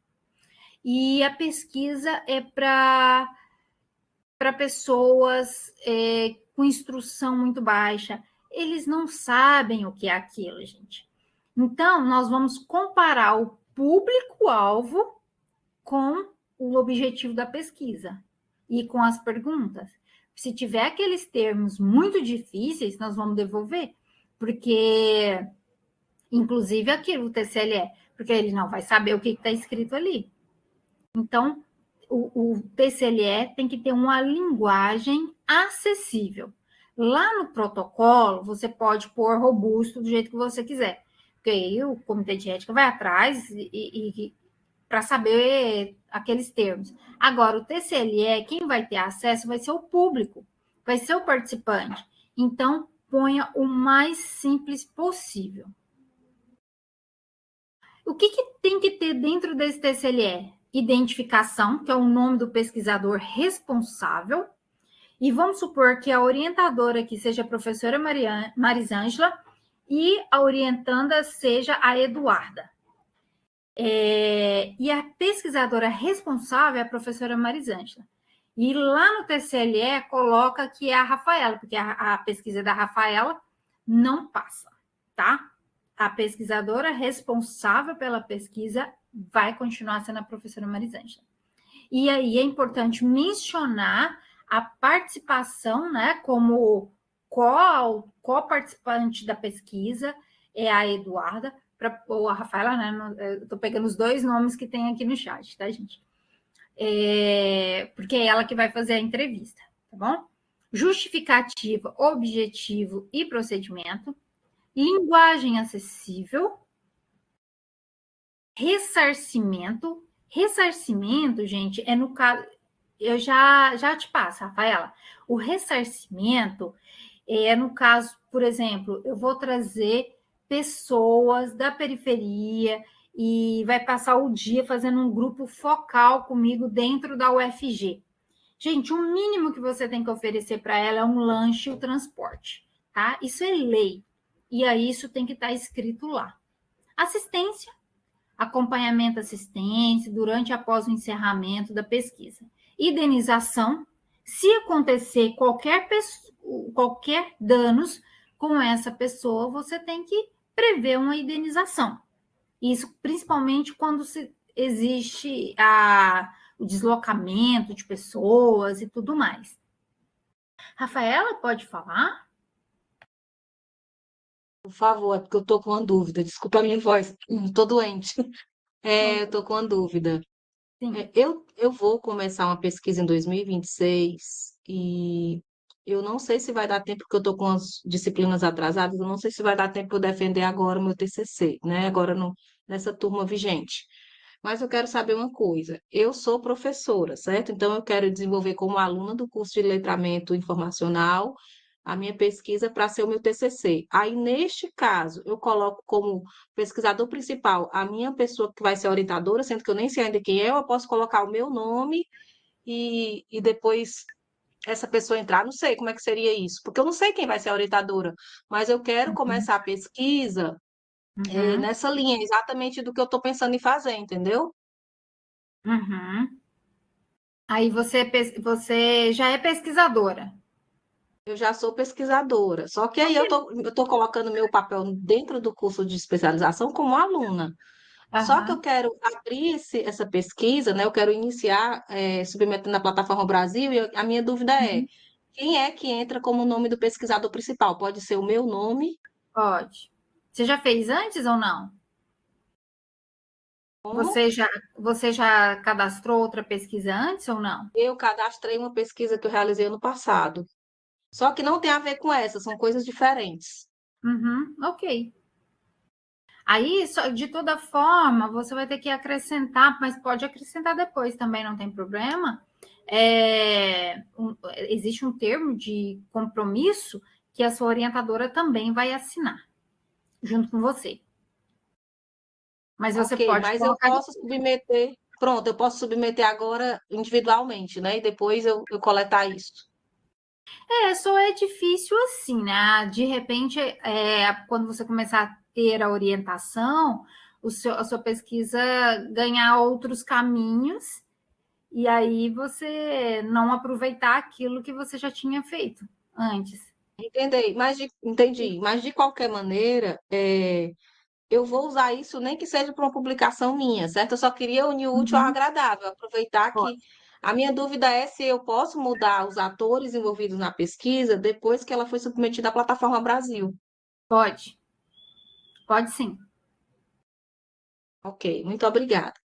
e a pesquisa é para pessoas com instrução muito baixa. Eles não sabem o que é aquilo, gente. Então, nós vamos comparar o público-alvo com o objetivo da pesquisa e com as perguntas. Se tiver aqueles termos muito difíceis, nós vamos devolver, porque, inclusive aquilo, o TCLE, porque ele não vai saber o que está escrito ali. Então, o TCLE tem que ter uma linguagem acessível. Lá no protocolo, você pode pôr robusto do jeito que você quiser, porque aí o comitê de ética vai atrás e para saber aqueles termos. Agora, o TCLE, quem vai ter acesso vai ser o público, vai ser o participante. Então, ponha o mais simples possível. O que tem que ter dentro desse TCLE? Identificação, que é o nome do pesquisador responsável, e vamos supor que a orientadora aqui seja a professora Marisângela e a orientanda seja a Eduarda. E a pesquisadora responsável é a professora Marisângela. E lá no TCLE coloca que é a Rafaela, porque a pesquisa da Rafaela não passa, tá? A pesquisadora responsável pela pesquisa vai continuar sendo a professora Marisângela. E aí é importante mencionar a participação, né, como co-participante da pesquisa é a Eduarda, ou a Rafaela, né? Eu tô pegando os dois nomes que tem aqui no chat, tá, gente? Porque é ela que vai fazer a entrevista, tá bom? Justificativa, objetivo e procedimento, linguagem acessível, ressarcimento. Ressarcimento, gente, é no caso. Eu já te passo, Rafaela. O ressarcimento é no caso, por exemplo, eu vou trazer pessoas da periferia e vai passar o dia fazendo um grupo focal comigo dentro da UFG. Gente, o mínimo que você tem que oferecer para ela é um lanche e o transporte, tá? Isso é lei. E aí isso tem que estar escrito lá. Assistência, acompanhamento, assistência durante e após o encerramento da pesquisa. Indenização, se acontecer qualquer danos com essa pessoa, você tem que prever uma indenização. Isso principalmente quando existe o deslocamento de pessoas e tudo mais. Rafaela, pode falar? Por favor, é porque eu tô com uma dúvida. Desculpa a minha voz, tô doente. Eu tô com uma dúvida. Sim. Eu vou começar uma pesquisa em 2026 e eu não sei se vai dar tempo, porque eu tô com as disciplinas atrasadas, eu não sei se vai dar tempo de eu defender agora o meu TCC, né? Agora nessa turma vigente. Mas eu quero saber uma coisa. Eu sou professora, certo? Então eu quero desenvolver como aluna do curso de letramento informacional a minha pesquisa para ser o meu TCC. Aí, neste caso, eu coloco como pesquisador principal a minha pessoa que vai ser orientadora, sendo que eu nem sei ainda quem é, eu posso colocar o meu nome e depois essa pessoa entrar. Não sei como é que seria isso, porque eu não sei quem vai ser a orientadora, mas eu quero começar a pesquisa Uhum. nessa linha, exatamente do que eu estou pensando em fazer, entendeu? Uhum. Aí você já é pesquisadora. Eu já sou pesquisadora, só que aí eu tô colocando meu papel dentro do curso de especialização como aluna. Só que eu Aham. quero abrir essa pesquisa, né? Eu quero iniciar submetendo na plataforma Brasil, e a minha dúvida é, Uhum. quem é que entra como nome do pesquisador principal? Pode ser o meu nome? Pode. Você já fez antes ou não? Como? Você já cadastrou outra pesquisa antes ou não? Eu cadastrei uma pesquisa que eu realizei ano passado. Só que não tem a ver com essa, são coisas diferentes. Uhum, ok. Aí, de toda forma, você vai ter que acrescentar, mas pode acrescentar depois também, não tem problema. Existe um termo de compromisso que a sua orientadora também vai assinar, junto com você. Mas você Ok, pode mas eu colocar. posso submeter. Pronto, eu posso submeter agora individualmente, né? E depois eu coletar isso. Só é difícil assim, né? De repente, quando você começar a ter a orientação, a sua pesquisa ganhar outros caminhos, e aí você não aproveitar aquilo que você já tinha feito antes. Entendi. Mas de qualquer maneira, eu vou usar isso nem que seja para uma publicação minha, certo? Eu só queria unir o útil ao Uhum. agradável, aproveitar que Pode. a minha dúvida é se eu posso mudar os atores envolvidos na pesquisa depois que ela foi submetida à plataforma Brasil. Pode, pode sim. Ok, muito obrigada.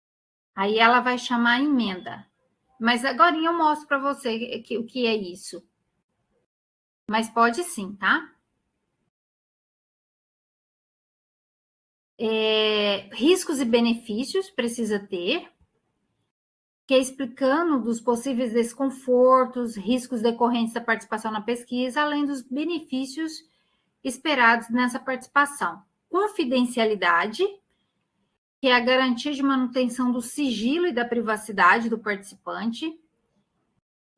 Aí ela vai chamar a emenda. Mas agora eu mostro para você o que é isso. Mas pode sim, tá? Riscos e benefícios precisa ter, que é explicando dos possíveis desconfortos, riscos decorrentes da participação na pesquisa, além dos benefícios esperados nessa participação. Confidencialidade, que é a garantia de manutenção do sigilo e da privacidade do participante.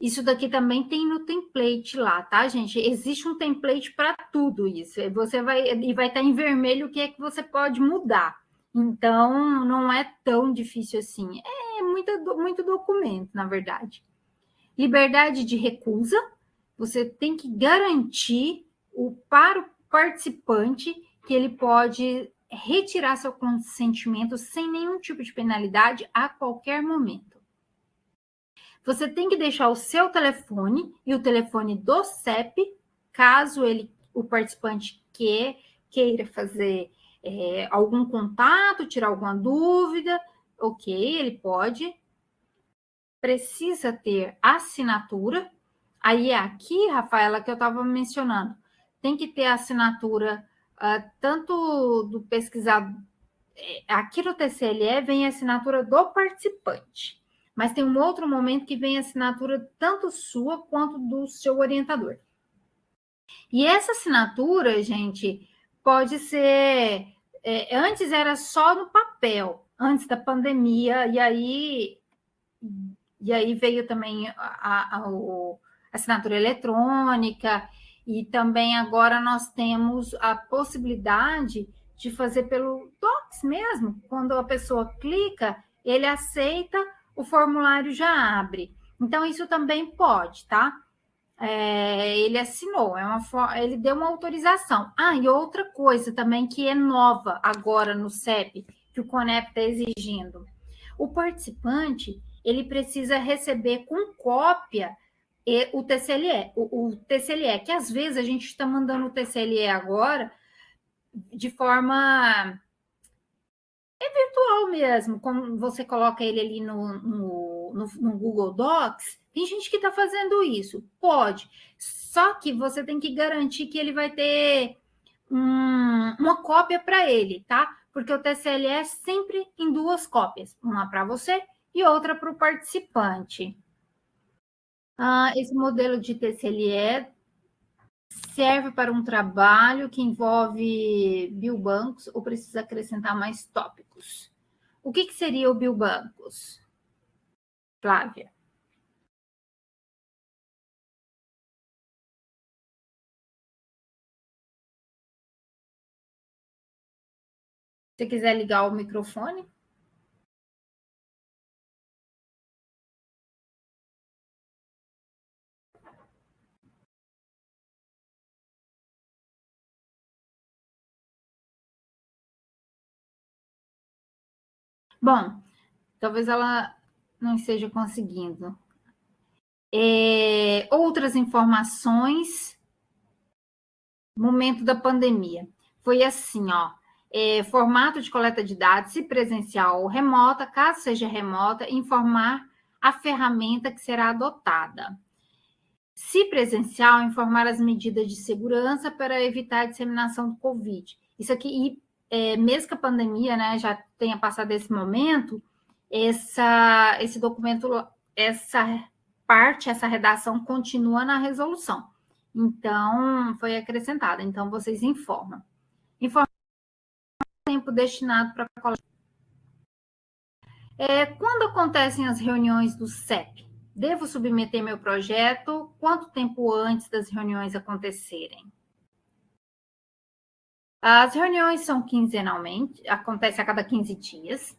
Isso daqui também tem no template lá, tá, gente? Existe um template para tudo isso. Você vai estar em vermelho o que é que você pode mudar. Então, não é tão difícil assim. É muito documento, na verdade. Liberdade de recusa. Você tem que garantir para o participante que ele pode retirar seu consentimento sem nenhum tipo de penalidade a qualquer momento. Você tem que deixar o seu telefone e o telefone do CEP, caso o participante queira fazer algum contato, tirar alguma dúvida, ok, ele pode. Precisa ter assinatura. Aí é aqui, Rafaela, que eu estava mencionando, tem que ter assinatura tanto do pesquisador. Aqui no TCLE vem a assinatura do participante, mas tem um outro momento que vem a assinatura tanto sua quanto do seu orientador. E essa assinatura, gente, pode ser. Antes era só no papel, antes da pandemia, e aí veio também a assinatura eletrônica, e também agora nós temos a possibilidade de fazer pelo Docs mesmo. Quando a pessoa clica, ele aceita, o formulário já abre. Então, isso também pode, tá? Ele assinou, ele deu uma autorização. E outra coisa também que é nova agora no CEP, que o CONEP está exigindo. O participante, ele precisa receber com cópia o TCLE. O TCLE, que às vezes a gente está mandando o TCLE agora de forma virtual mesmo, como você coloca ele ali no Google Docs. Tem gente que está fazendo isso, pode. Só que você tem que garantir que ele vai ter uma cópia para ele, tá? Porque o TCLE é sempre em duas cópias, uma para você e outra para o participante. Esse modelo de TCLE serve para um trabalho que envolve biobancos ou precisa acrescentar mais tópicos? O que seria o biobancos, Flávia? Se quiser ligar o microfone. Bom, talvez ela não esteja conseguindo. Outras informações, momento da pandemia. Foi assim, ó. formato de coleta de dados, se presencial ou remota, caso seja remota, informar a ferramenta que será adotada. Se presencial, informar as medidas de segurança para evitar a disseminação do Covid. Isso aqui, mesmo que a pandemia, né, já tenha passado esse momento, esse documento, essa parte, essa redação continua na resolução. Então, foi acrescentada. Então, vocês informam. Informar o tempo destinado para a coleta. Quando acontecem as reuniões do CEP? Devo submeter meu projeto? Quanto tempo antes das reuniões acontecerem? As reuniões são quinzenalmente, acontece a cada 15 dias.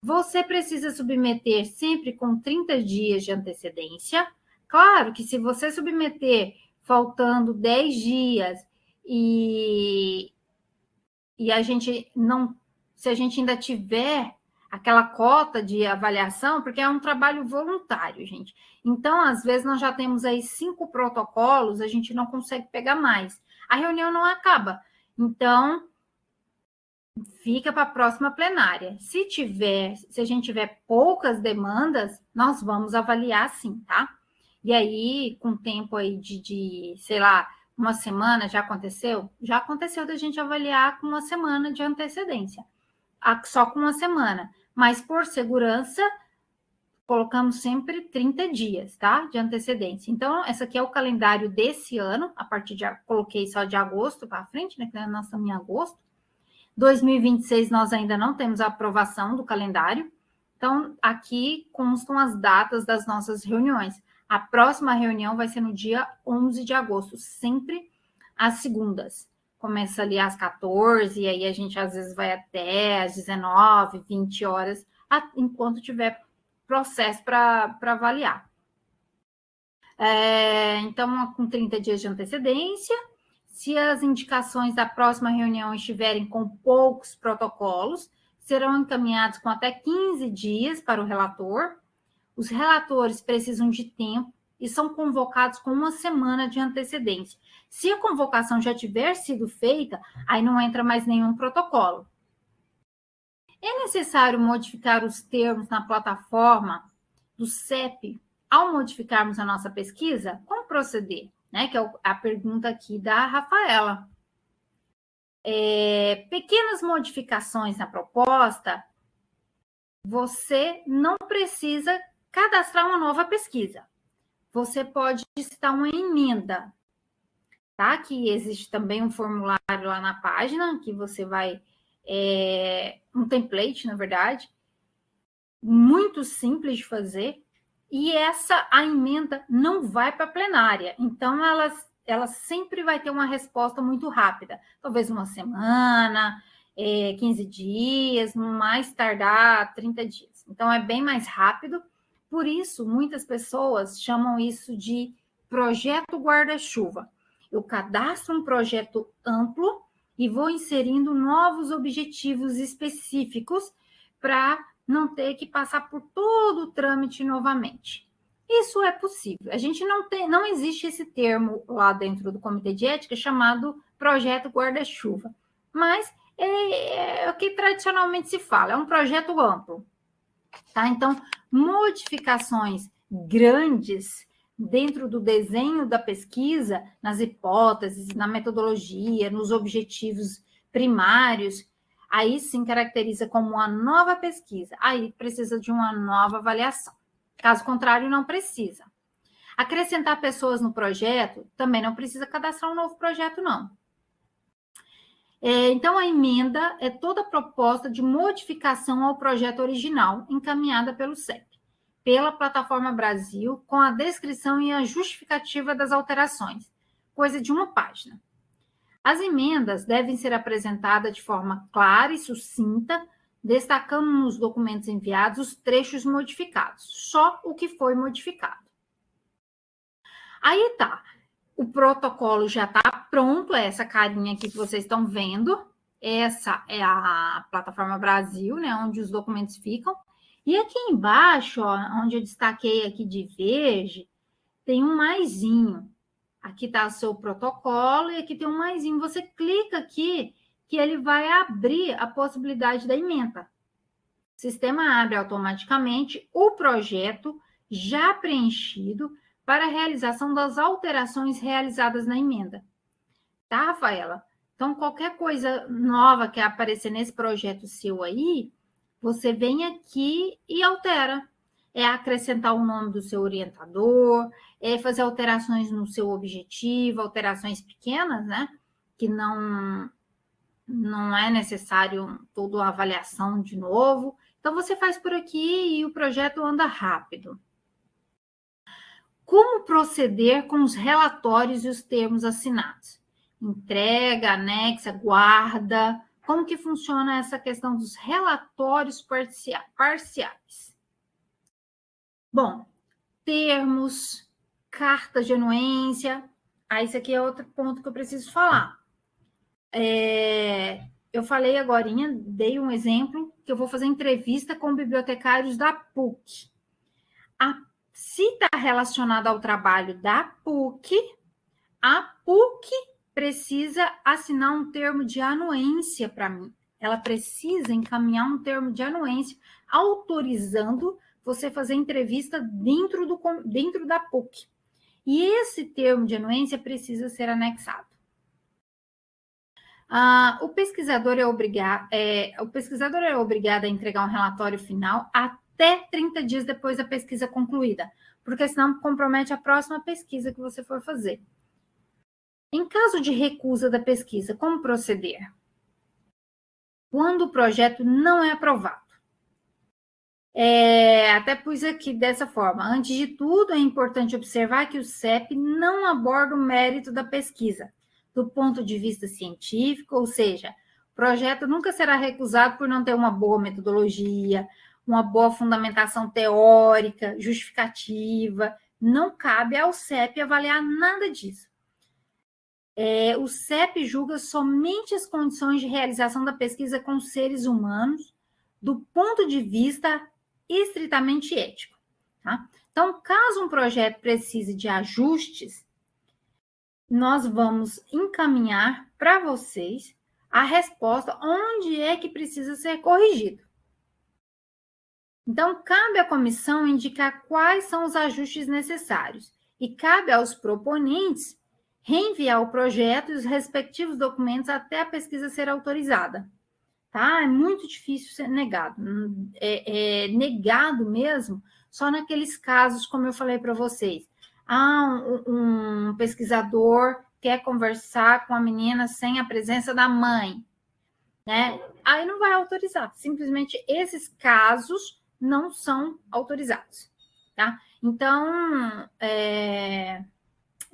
Você precisa submeter sempre com 30 dias de antecedência. Claro que se você submeter faltando 10 dias e a gente não, se a gente ainda tiver aquela cota de avaliação, porque é um trabalho voluntário, gente. Então, às vezes, nós já temos aí 5 protocolos, a gente não consegue pegar mais. A reunião não acaba. Então, fica para a próxima plenária. Se a gente tiver poucas demandas, nós vamos avaliar sim, tá? E aí, com tempo aí de sei lá, uma semana, já aconteceu? Já aconteceu da gente avaliar com uma semana de antecedência. Só com uma semana. Mas, por segurança, colocamos sempre 30 dias, tá? De antecedência. Então, esse aqui é o calendário desse ano, a partir de... Coloquei só de agosto para frente, né? Que nós estamos em agosto. 2026, nós ainda não temos a aprovação do calendário. Então, aqui constam as datas das nossas reuniões. A próxima reunião vai ser no dia 11 de agosto, sempre às segundas. Começa ali às 14, e aí a gente às vezes vai até às 19, 20 horas, enquanto tiver processo para avaliar. Então, com 30 dias de antecedência, se as indicações da próxima reunião estiverem com poucos protocolos, serão encaminhados com até 15 dias para o relator. Os relatores precisam de tempo e são convocados com uma semana de antecedência. Se a convocação já tiver sido feita, aí não entra mais nenhum protocolo. É necessário modificar os termos na plataforma do CEP ao modificarmos a nossa pesquisa? Como proceder? Né? Que é a pergunta aqui da Rafaela. Pequenas modificações na proposta, você não precisa cadastrar uma nova pesquisa. Você pode citar uma emenda, tá? Que existe também um formulário lá na página, que você vai... um template, na verdade, muito simples de fazer, e a emenda não vai para a plenária. Então, ela sempre vai ter uma resposta muito rápida. Talvez uma semana, 15 dias, no mais tardar 30 dias. Então, é bem mais rápido. Por isso, muitas pessoas chamam isso de projeto guarda-chuva. Eu cadastro um projeto amplo e vou inserindo novos objetivos específicos para não ter que passar por todo o trâmite novamente. Isso é possível. A gente não existe esse termo lá dentro do Comitê de Ética chamado projeto guarda-chuva, mas é o que tradicionalmente se fala, é um projeto amplo. Tá? Então, modificações grandes dentro do desenho da pesquisa, nas hipóteses, na metodologia, nos objetivos primários, aí sim caracteriza como uma nova pesquisa. Aí precisa de uma nova avaliação. Caso contrário, não precisa. Acrescentar pessoas no projeto, também não precisa cadastrar um novo projeto, não. Então, a emenda é toda proposta de modificação ao projeto original, encaminhada pelo CEP, pela Plataforma Brasil, com a descrição e a justificativa das alterações, coisa de uma página. As emendas devem ser apresentadas de forma clara e sucinta, destacando nos documentos enviados os trechos modificados, só o que foi modificado. Aí tá, o protocolo já está pronto, essa carinha aqui que vocês estão vendo, essa é a Plataforma Brasil, né, onde os documentos ficam. E aqui embaixo, ó, onde eu destaquei aqui de verde, tem um maisinho. Aqui está o seu protocolo e aqui tem um maisinho. Você clica aqui que ele vai abrir a possibilidade da emenda. O sistema abre automaticamente o projeto já preenchido para a realização das alterações realizadas na emenda. Tá, Rafaela? Então, qualquer coisa nova que aparecer nesse projeto seu aí, você vem aqui e altera. É acrescentar o nome do seu orientador, é fazer alterações no seu objetivo, alterações pequenas, né? Que não é necessário toda a avaliação de novo. Então, você faz por aqui e o projeto anda rápido. Como proceder com os relatórios e os termos assinados? Entrega, anexa, guarda. Como que funciona essa questão dos relatórios parciais? Bom, termos, cartas de anuência. Isso aqui é outro ponto que eu preciso falar. Eu falei agorinha, dei um exemplo, que eu vou fazer entrevista com bibliotecários da PUC. Se está relacionado ao trabalho da PUC, a PUC precisa assinar um termo de anuência para mim. Ela precisa encaminhar um termo de anuência autorizando você fazer entrevista dentro da PUC. E esse termo de anuência precisa ser anexado. O pesquisador é obrigado a entregar um relatório final até 30 dias depois da pesquisa concluída, porque senão compromete a próxima pesquisa que você for fazer. Em caso de recusa da pesquisa, como proceder? Quando o projeto não é aprovado. Até pus aqui dessa forma. Antes de tudo, é importante observar que o CEP não aborda o mérito da pesquisa, do ponto de vista científico, ou seja, o projeto nunca será recusado por não ter uma boa metodologia, uma boa fundamentação teórica, justificativa. Não cabe ao CEP avaliar nada disso. O CEP julga somente as condições de realização da pesquisa com seres humanos, do ponto de vista estritamente ético. Tá? Então, caso um projeto precise de ajustes, nós vamos encaminhar para vocês a resposta onde é que precisa ser corrigido. Então, cabe à comissão indicar quais são os ajustes necessários e cabe aos proponentes reenviar o projeto e os respectivos documentos até a pesquisa ser autorizada. Tá? É muito difícil ser negado. É negado mesmo só naqueles casos, como eu falei para vocês. Um pesquisador quer conversar com a menina sem a presença da mãe, né? Aí não vai autorizar. Simplesmente esses casos não são autorizados, tá? Então,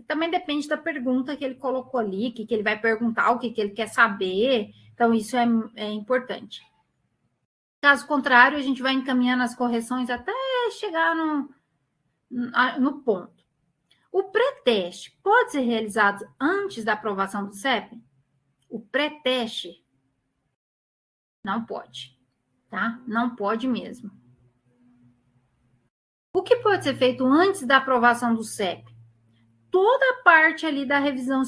também depende da pergunta que ele colocou ali, o que ele vai perguntar, o que ele quer saber. Então, isso é importante. Caso contrário, a gente vai encaminhando as correções até chegar no ponto. O pré-teste pode ser realizado antes da aprovação do CEP? O pré-teste não pode, tá? Não pode mesmo. O que pode ser feito antes da aprovação do CEP? Toda a parte ali da revisão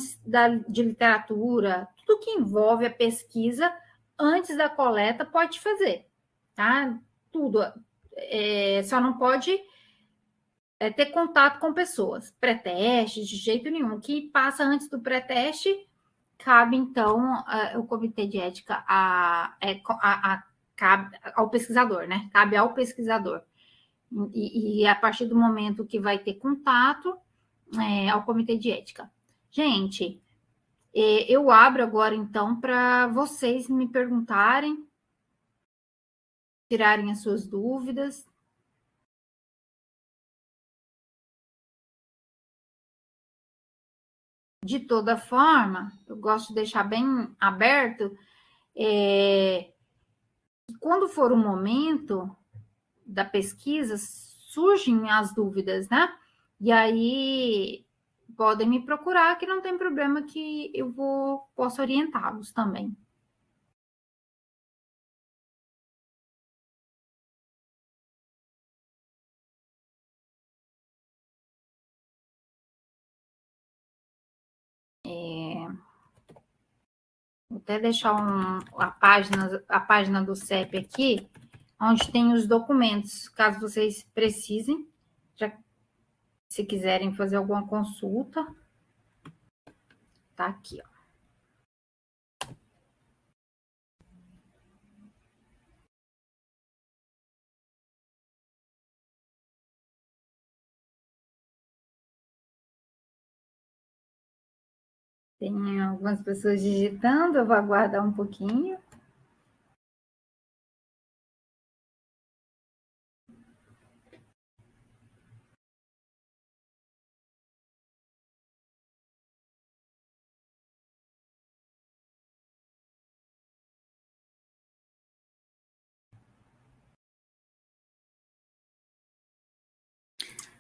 de literatura, tudo que envolve a pesquisa antes da coleta pode fazer, tá? Tudo. Só não pode ter contato com pessoas. Pré-teste, de jeito nenhum. O que passa antes do pré-teste, cabe, então, o comitê de ética cabe ao pesquisador, né? Cabe ao pesquisador. E a partir do momento que vai ter contato, ao comitê de ética. Gente, eu abro agora, então, para vocês me perguntarem, tirarem as suas dúvidas. De toda forma, eu gosto de deixar bem aberto, quando for o momento da pesquisa, surgem as dúvidas, né? E aí podem me procurar, que não tem problema, que eu posso orientá-los também. Vou até deixar a página do CEP aqui, onde tem os documentos, caso vocês precisem, se quiserem fazer alguma consulta. Tá aqui, ó. Tem algumas pessoas digitando, eu vou aguardar um pouquinho.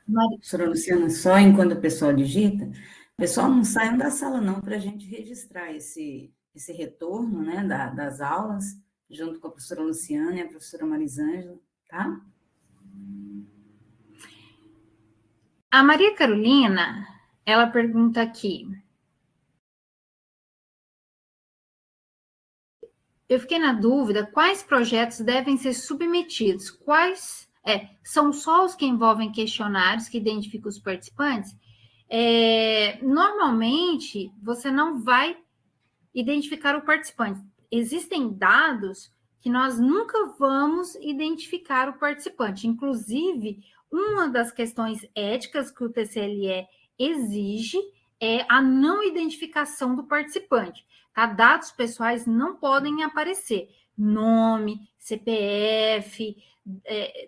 Professora Luciana, só enquanto o pessoal digita, pessoal, não saiam da sala não, para a gente registrar esse retorno, né, das aulas, junto com a professora Luciana e a professora Marisângela, tá? A Maria Carolina, ela pergunta aqui. Eu fiquei na dúvida quais projetos devem ser submetidos, são só os que envolvem questionários que identificam os participantes? Normalmente, você não vai identificar o participante. Existem dados que nós nunca vamos identificar o participante. Inclusive, uma das questões éticas que o TCLE exige é a não identificação do participante. Tá? Dados pessoais não podem aparecer. Nome, CPF,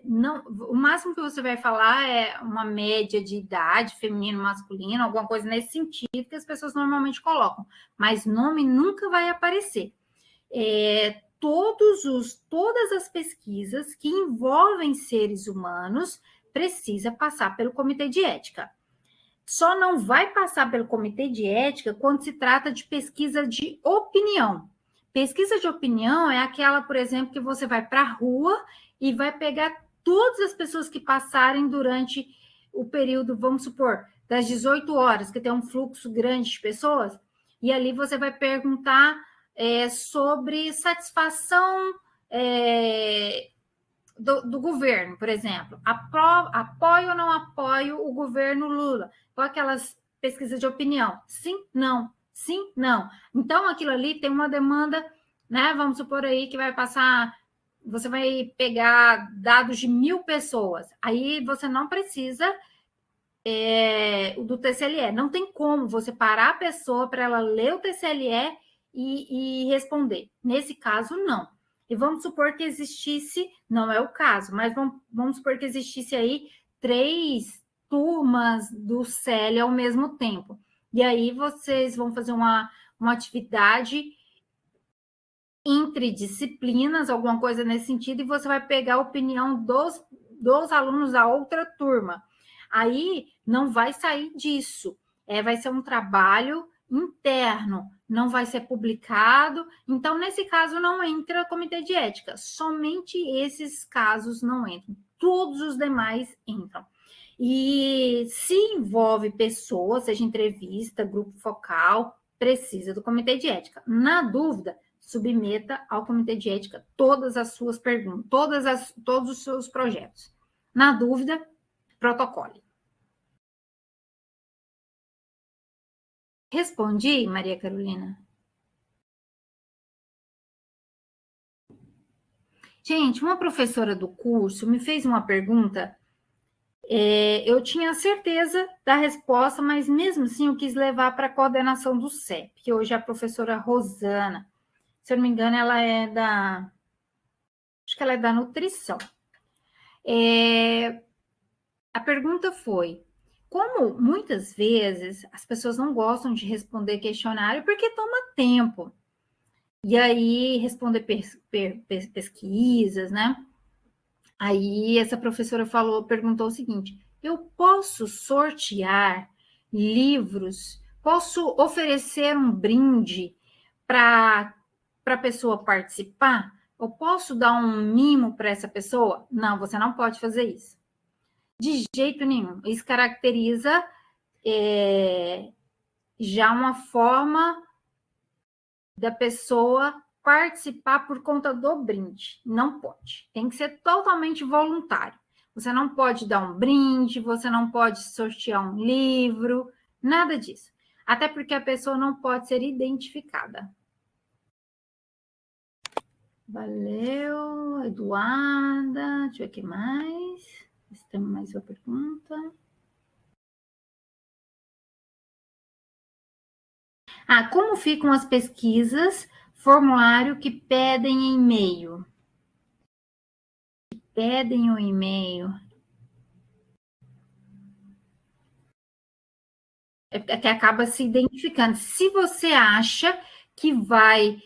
não, o máximo que você vai falar é uma média de idade, feminino, masculino, alguma coisa nesse sentido que as pessoas normalmente colocam, mas nome nunca vai aparecer. Todas as pesquisas que envolvem seres humanos precisa passar pelo comitê de ética. Só não vai passar pelo comitê de ética quando se trata de pesquisa de opinião. Pesquisa de opinião é aquela, por exemplo, que você vai para a rua e vai pegar todas as pessoas que passarem durante o período, vamos supor, das 18 horas, que tem um fluxo grande de pessoas, e ali você vai perguntar sobre satisfação do governo, por exemplo. Apoio ou não apoio o governo Lula? Com aquelas pesquisas de opinião. Sim, não. Sim, não. Então, aquilo ali tem uma demanda, né? Vamos supor aí que vai passar... Você vai pegar dados de 1.000 pessoas. Aí você não precisa do TCLE. Não tem como você parar a pessoa para ela ler o TCLE e responder. Nesse caso, não. E vamos supor que existisse, não é o caso, mas vamos supor que existisse aí 3 turmas do CELE ao mesmo tempo. E aí vocês vão fazer uma atividade entre disciplinas, alguma coisa nesse sentido, e você vai pegar a opinião dos alunos da outra turma. Aí não vai sair disso. Vai ser um trabalho interno, não vai ser publicado. Então, nesse caso, não entra comitê de ética. Somente esses casos não entram. Todos os demais entram. E se envolve pessoas, seja entrevista, grupo focal, precisa do comitê de ética. Na dúvida, submeta ao comitê de ética todas as suas perguntas, todos os seus projetos. Na dúvida, protocole. Respondi, Maria Carolina? Gente, uma professora do curso me fez uma pergunta. Eu tinha certeza da resposta, mas mesmo assim eu quis levar para a coordenação do CEP, que hoje é a professora Rosana. Se eu não me engano, ela é acho que ela é da nutrição. A pergunta foi: como muitas vezes as pessoas não gostam de responder questionário porque toma tempo. E aí, responder pesquisas, né? Aí, essa professora perguntou o seguinte: eu posso sortear livros? Posso oferecer um brinde para a pessoa participar? Eu posso dar um mimo para essa pessoa? Não, você não pode fazer isso. De jeito nenhum. Isso caracteriza já uma forma da pessoa participar por conta do brinde. Não pode. Tem que ser totalmente voluntário. Você não pode dar um brinde, você não pode sortear um livro, nada disso. Até porque a pessoa não pode ser identificada. Valeu, Eduarda. Deixa eu ver o que mais. Se tem mais uma pergunta. Como ficam as pesquisas? Formulário que pedem e-mail. Pedem o e-mail. Que acaba se identificando. Se você acha que vai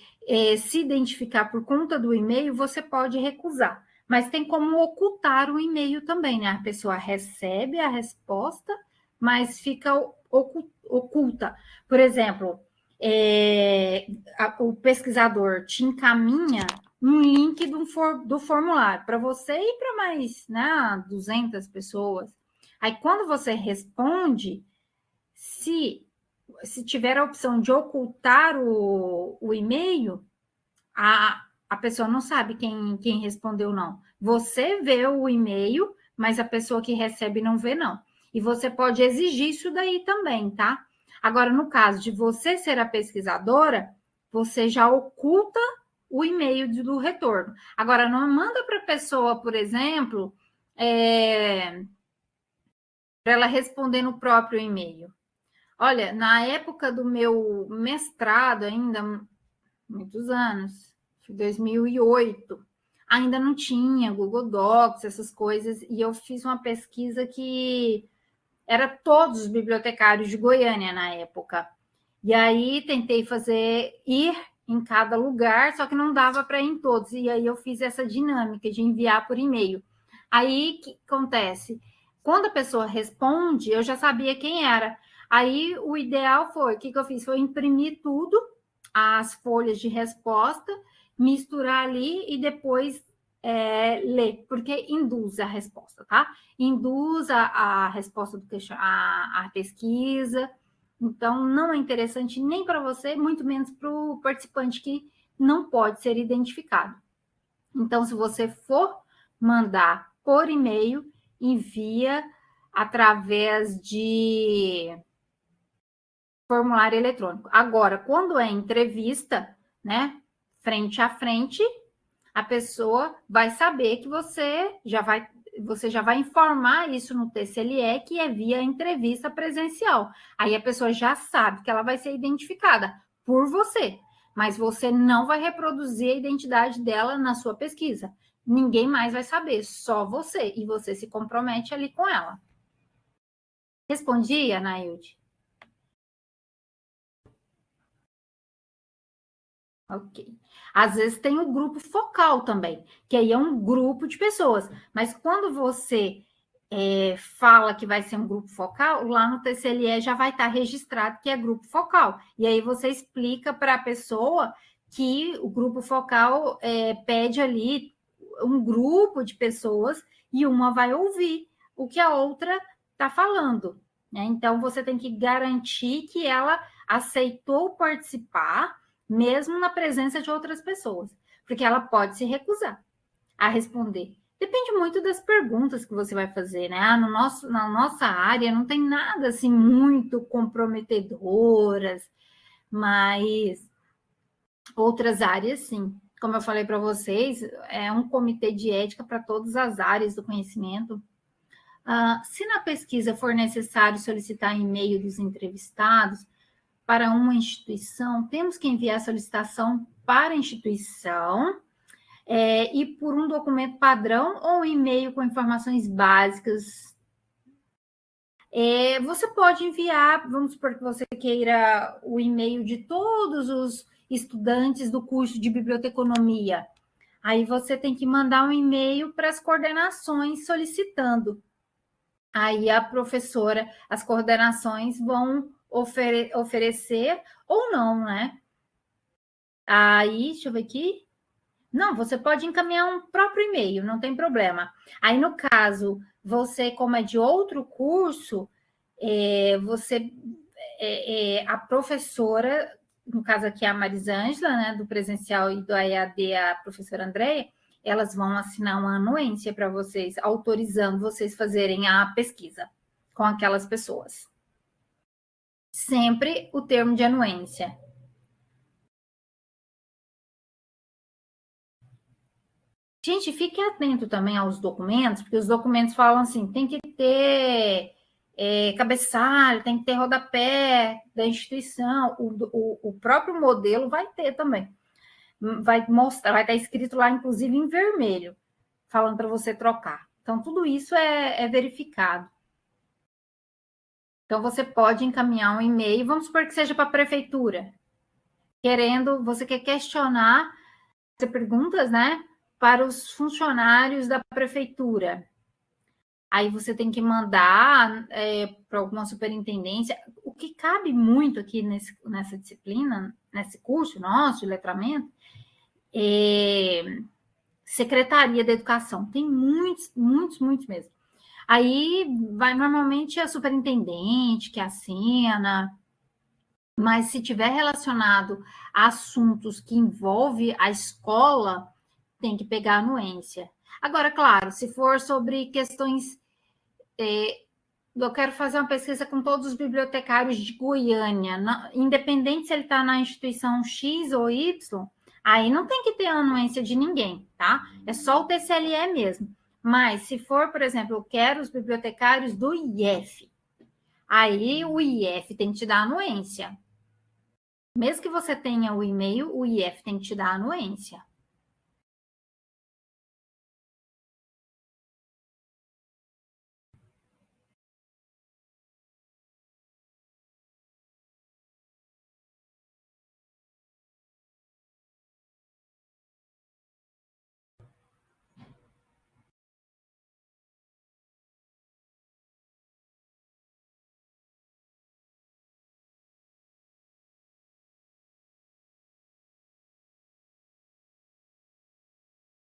se identificar por conta do e-mail, você pode recusar. Mas tem como ocultar o e-mail também, né? A pessoa recebe a resposta, mas fica oculta. Por exemplo, o pesquisador te encaminha um link do formulário para você e para mais, né, 200 pessoas. Aí, quando você responde, se tiver a opção de ocultar o e-mail, a pessoa não sabe quem respondeu, não. Você vê o e-mail, mas a pessoa que recebe não vê, não. E você pode exigir isso daí também, tá? Agora, no caso de você ser a pesquisadora, você já oculta o e-mail do retorno. Agora, não manda para a pessoa, por exemplo, para ela responder no próprio e-mail. Olha, na época do meu mestrado, ainda, muitos anos, 2008, ainda não tinha Google Docs, essas coisas, e eu fiz uma pesquisa que era todos os bibliotecários de Goiânia na época. E aí tentei ir em cada lugar, só que não dava para ir em todos, e aí eu fiz essa dinâmica de enviar por e-mail. Aí, o que acontece? Quando a pessoa responde, eu já sabia quem era. Aí, o ideal foi, o que eu fiz? Foi imprimir tudo, as folhas de resposta, misturar ali e depois ler, porque induz a resposta, tá? Induz a resposta do a pesquisa. Então, não é interessante nem para você, muito menos para o participante que não pode ser identificado. Então, se você for mandar por e-mail, envia através de formulário eletrônico. Agora, quando é entrevista, né, frente a frente, a pessoa vai saber que você já vai informar isso no TCLE, que é via entrevista presencial. Aí a pessoa já sabe que ela vai ser identificada por você, mas você não vai reproduzir a identidade dela na sua pesquisa. Ninguém mais vai saber, só você. E você se compromete ali com ela. Respondi, Anailde? Ok. Às vezes tem o grupo focal também, que aí é um grupo de pessoas. Mas quando você fala que vai ser um grupo focal, lá no TCLE já vai estar registrado que é grupo focal. E aí você explica para a pessoa que o grupo focal pede ali um grupo de pessoas e uma vai ouvir o que a outra está falando, né? Então, você tem que garantir que ela aceitou participar, mesmo na presença de outras pessoas, porque ela pode se recusar a responder. Depende muito das perguntas que você vai fazer, né? Na nossa área não tem nada assim muito comprometedoras, mas outras áreas sim. Como eu falei para vocês, é um comitê de ética para todas as áreas do conhecimento. Se na pesquisa for necessário solicitar e-mail dos entrevistados para uma instituição, temos que enviar a solicitação para a instituição e por um documento padrão ou e-mail com informações básicas. Você pode enviar, vamos supor que você queira o e-mail de todos os estudantes do curso de biblioteconomia. Aí você tem que mandar um e-mail para as coordenações solicitando. Aí a professora, as coordenações vão oferecer ou não, né? Aí, deixa eu ver aqui. Não, você pode encaminhar um próprio e-mail, não tem problema. Aí, no caso, você, como é de outro curso, a professora no caso aqui a Marisângela, né, do presencial e do EAD, a professora Andréia, elas vão assinar uma anuência para vocês, autorizando vocês fazerem a pesquisa com aquelas pessoas. Sempre o termo de anuência. Gente, fique atento também aos documentos, porque os documentos falam assim, tem que ter cabeçalho, tem que ter rodapé da instituição, o próprio modelo vai ter também. Vai mostrar, vai estar escrito lá, inclusive, em vermelho, falando para você trocar. Então, tudo isso é verificado. Então, você pode encaminhar um e-mail, vamos supor que seja para a prefeitura, você quer questionar, você perguntas, né, para os funcionários da prefeitura. Aí você tem que mandar para alguma superintendência. O que cabe muito aqui nessa disciplina, nesse curso nosso de letramento, é Secretaria da Educação. Tem muitos mesmo. Aí vai normalmente a superintendente que assina, mas se tiver relacionado a assuntos que envolvem a escola, tem que pegar a anuência. Agora, claro, se for sobre questões... eu quero fazer uma pesquisa com todos os bibliotecários de Goiânia, independente se ele está na instituição X ou Y, aí não tem que ter anuência de ninguém, tá? É só o TCLE mesmo. Mas se for, por exemplo, eu quero os bibliotecários do IF, aí o IF tem que te dar anuência. Mesmo que você tenha o e-mail, o IF tem que te dar anuência.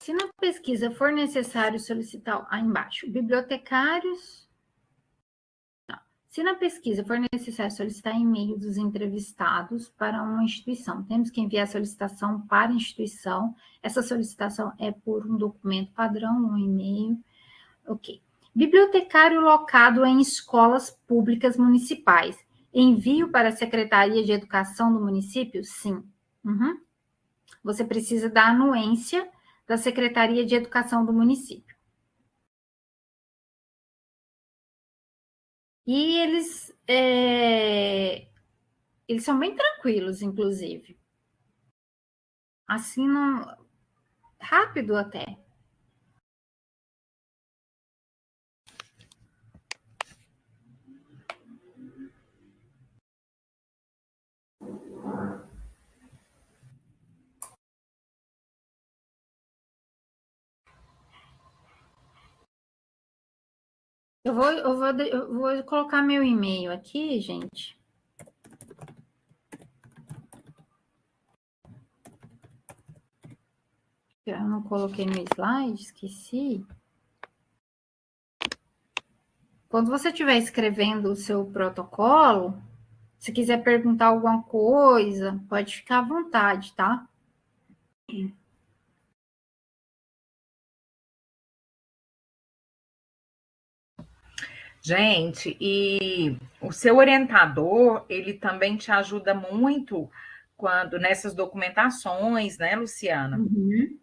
Se na pesquisa for necessário solicitar, aí embaixo, bibliotecários... Se na pesquisa for necessário solicitar e-mail dos entrevistados para uma instituição, temos que enviar a solicitação para a instituição. Essa solicitação é por um documento padrão, um e-mail. Ok. Bibliotecário locado em escolas públicas municipais. Envio para a Secretaria de Educação do município? Sim. Uhum. Você precisa da anuência da Secretaria de Educação do município. E eles são bem tranquilos, inclusive. Assinam rápido até. Eu vou colocar meu e-mail aqui, gente. Eu não coloquei no slide, esqueci. Quando você estiver escrevendo o seu protocolo, se quiser perguntar alguma coisa, pode ficar à vontade, tá? Gente, e o seu orientador, ele também te ajuda muito quando nessas documentações, né, Luciana? Uhum.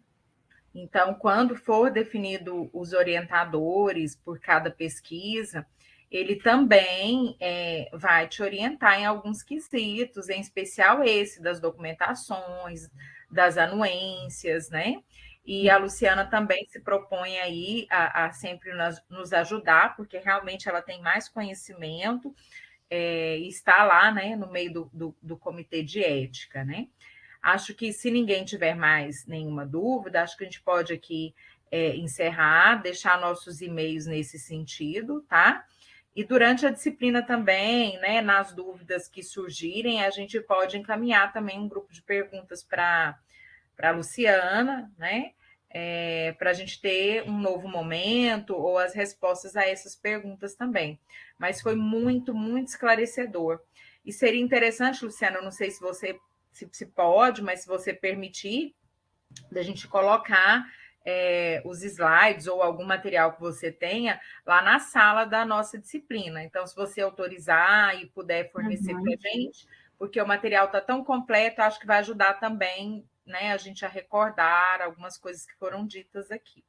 Então, quando for definido os orientadores por cada pesquisa, ele também vai te orientar em alguns quesitos, em especial esse das documentações, das anuências, né? E a Luciana também se propõe aí a sempre nos ajudar, porque realmente ela tem mais conhecimento e está lá, né, no meio do comitê de ética, né? Acho que se ninguém tiver mais nenhuma dúvida, acho que a gente pode aqui encerrar, deixar nossos e-mails nesse sentido, tá? E durante a disciplina também, né, nas dúvidas que surgirem, a gente pode encaminhar também um grupo de perguntas para a Luciana, né? Para a gente ter um novo momento ou as respostas a essas perguntas também. Mas foi muito, muito esclarecedor. E seria interessante, Luciana, eu não sei se você se pode, mas se você permitir, da gente colocar os slides ou algum material que você tenha lá na sala da nossa disciplina. Então, se você autorizar e puder fornecer para a gente, porque o material está tão completo, acho que vai ajudar também, né, a gente a recordar algumas coisas que foram ditas aqui.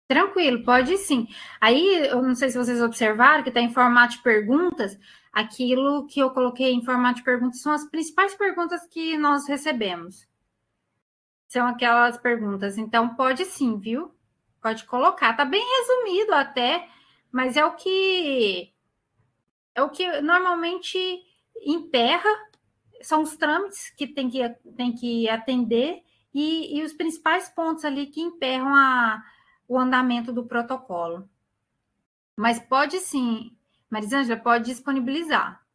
Tranquilo, pode sim. Aí, eu não sei se vocês observaram que está em formato de perguntas. Aquilo que eu coloquei em formato de perguntas são as principais perguntas que nós recebemos. São aquelas perguntas. Então, pode sim, viu? Pode colocar. Tá bem resumido até, mas é o que normalmente emperra. São os trâmites que tem que atender e os principais pontos ali que emperram o andamento do protocolo. Mas pode sim, Marisângela, pode disponibilizar.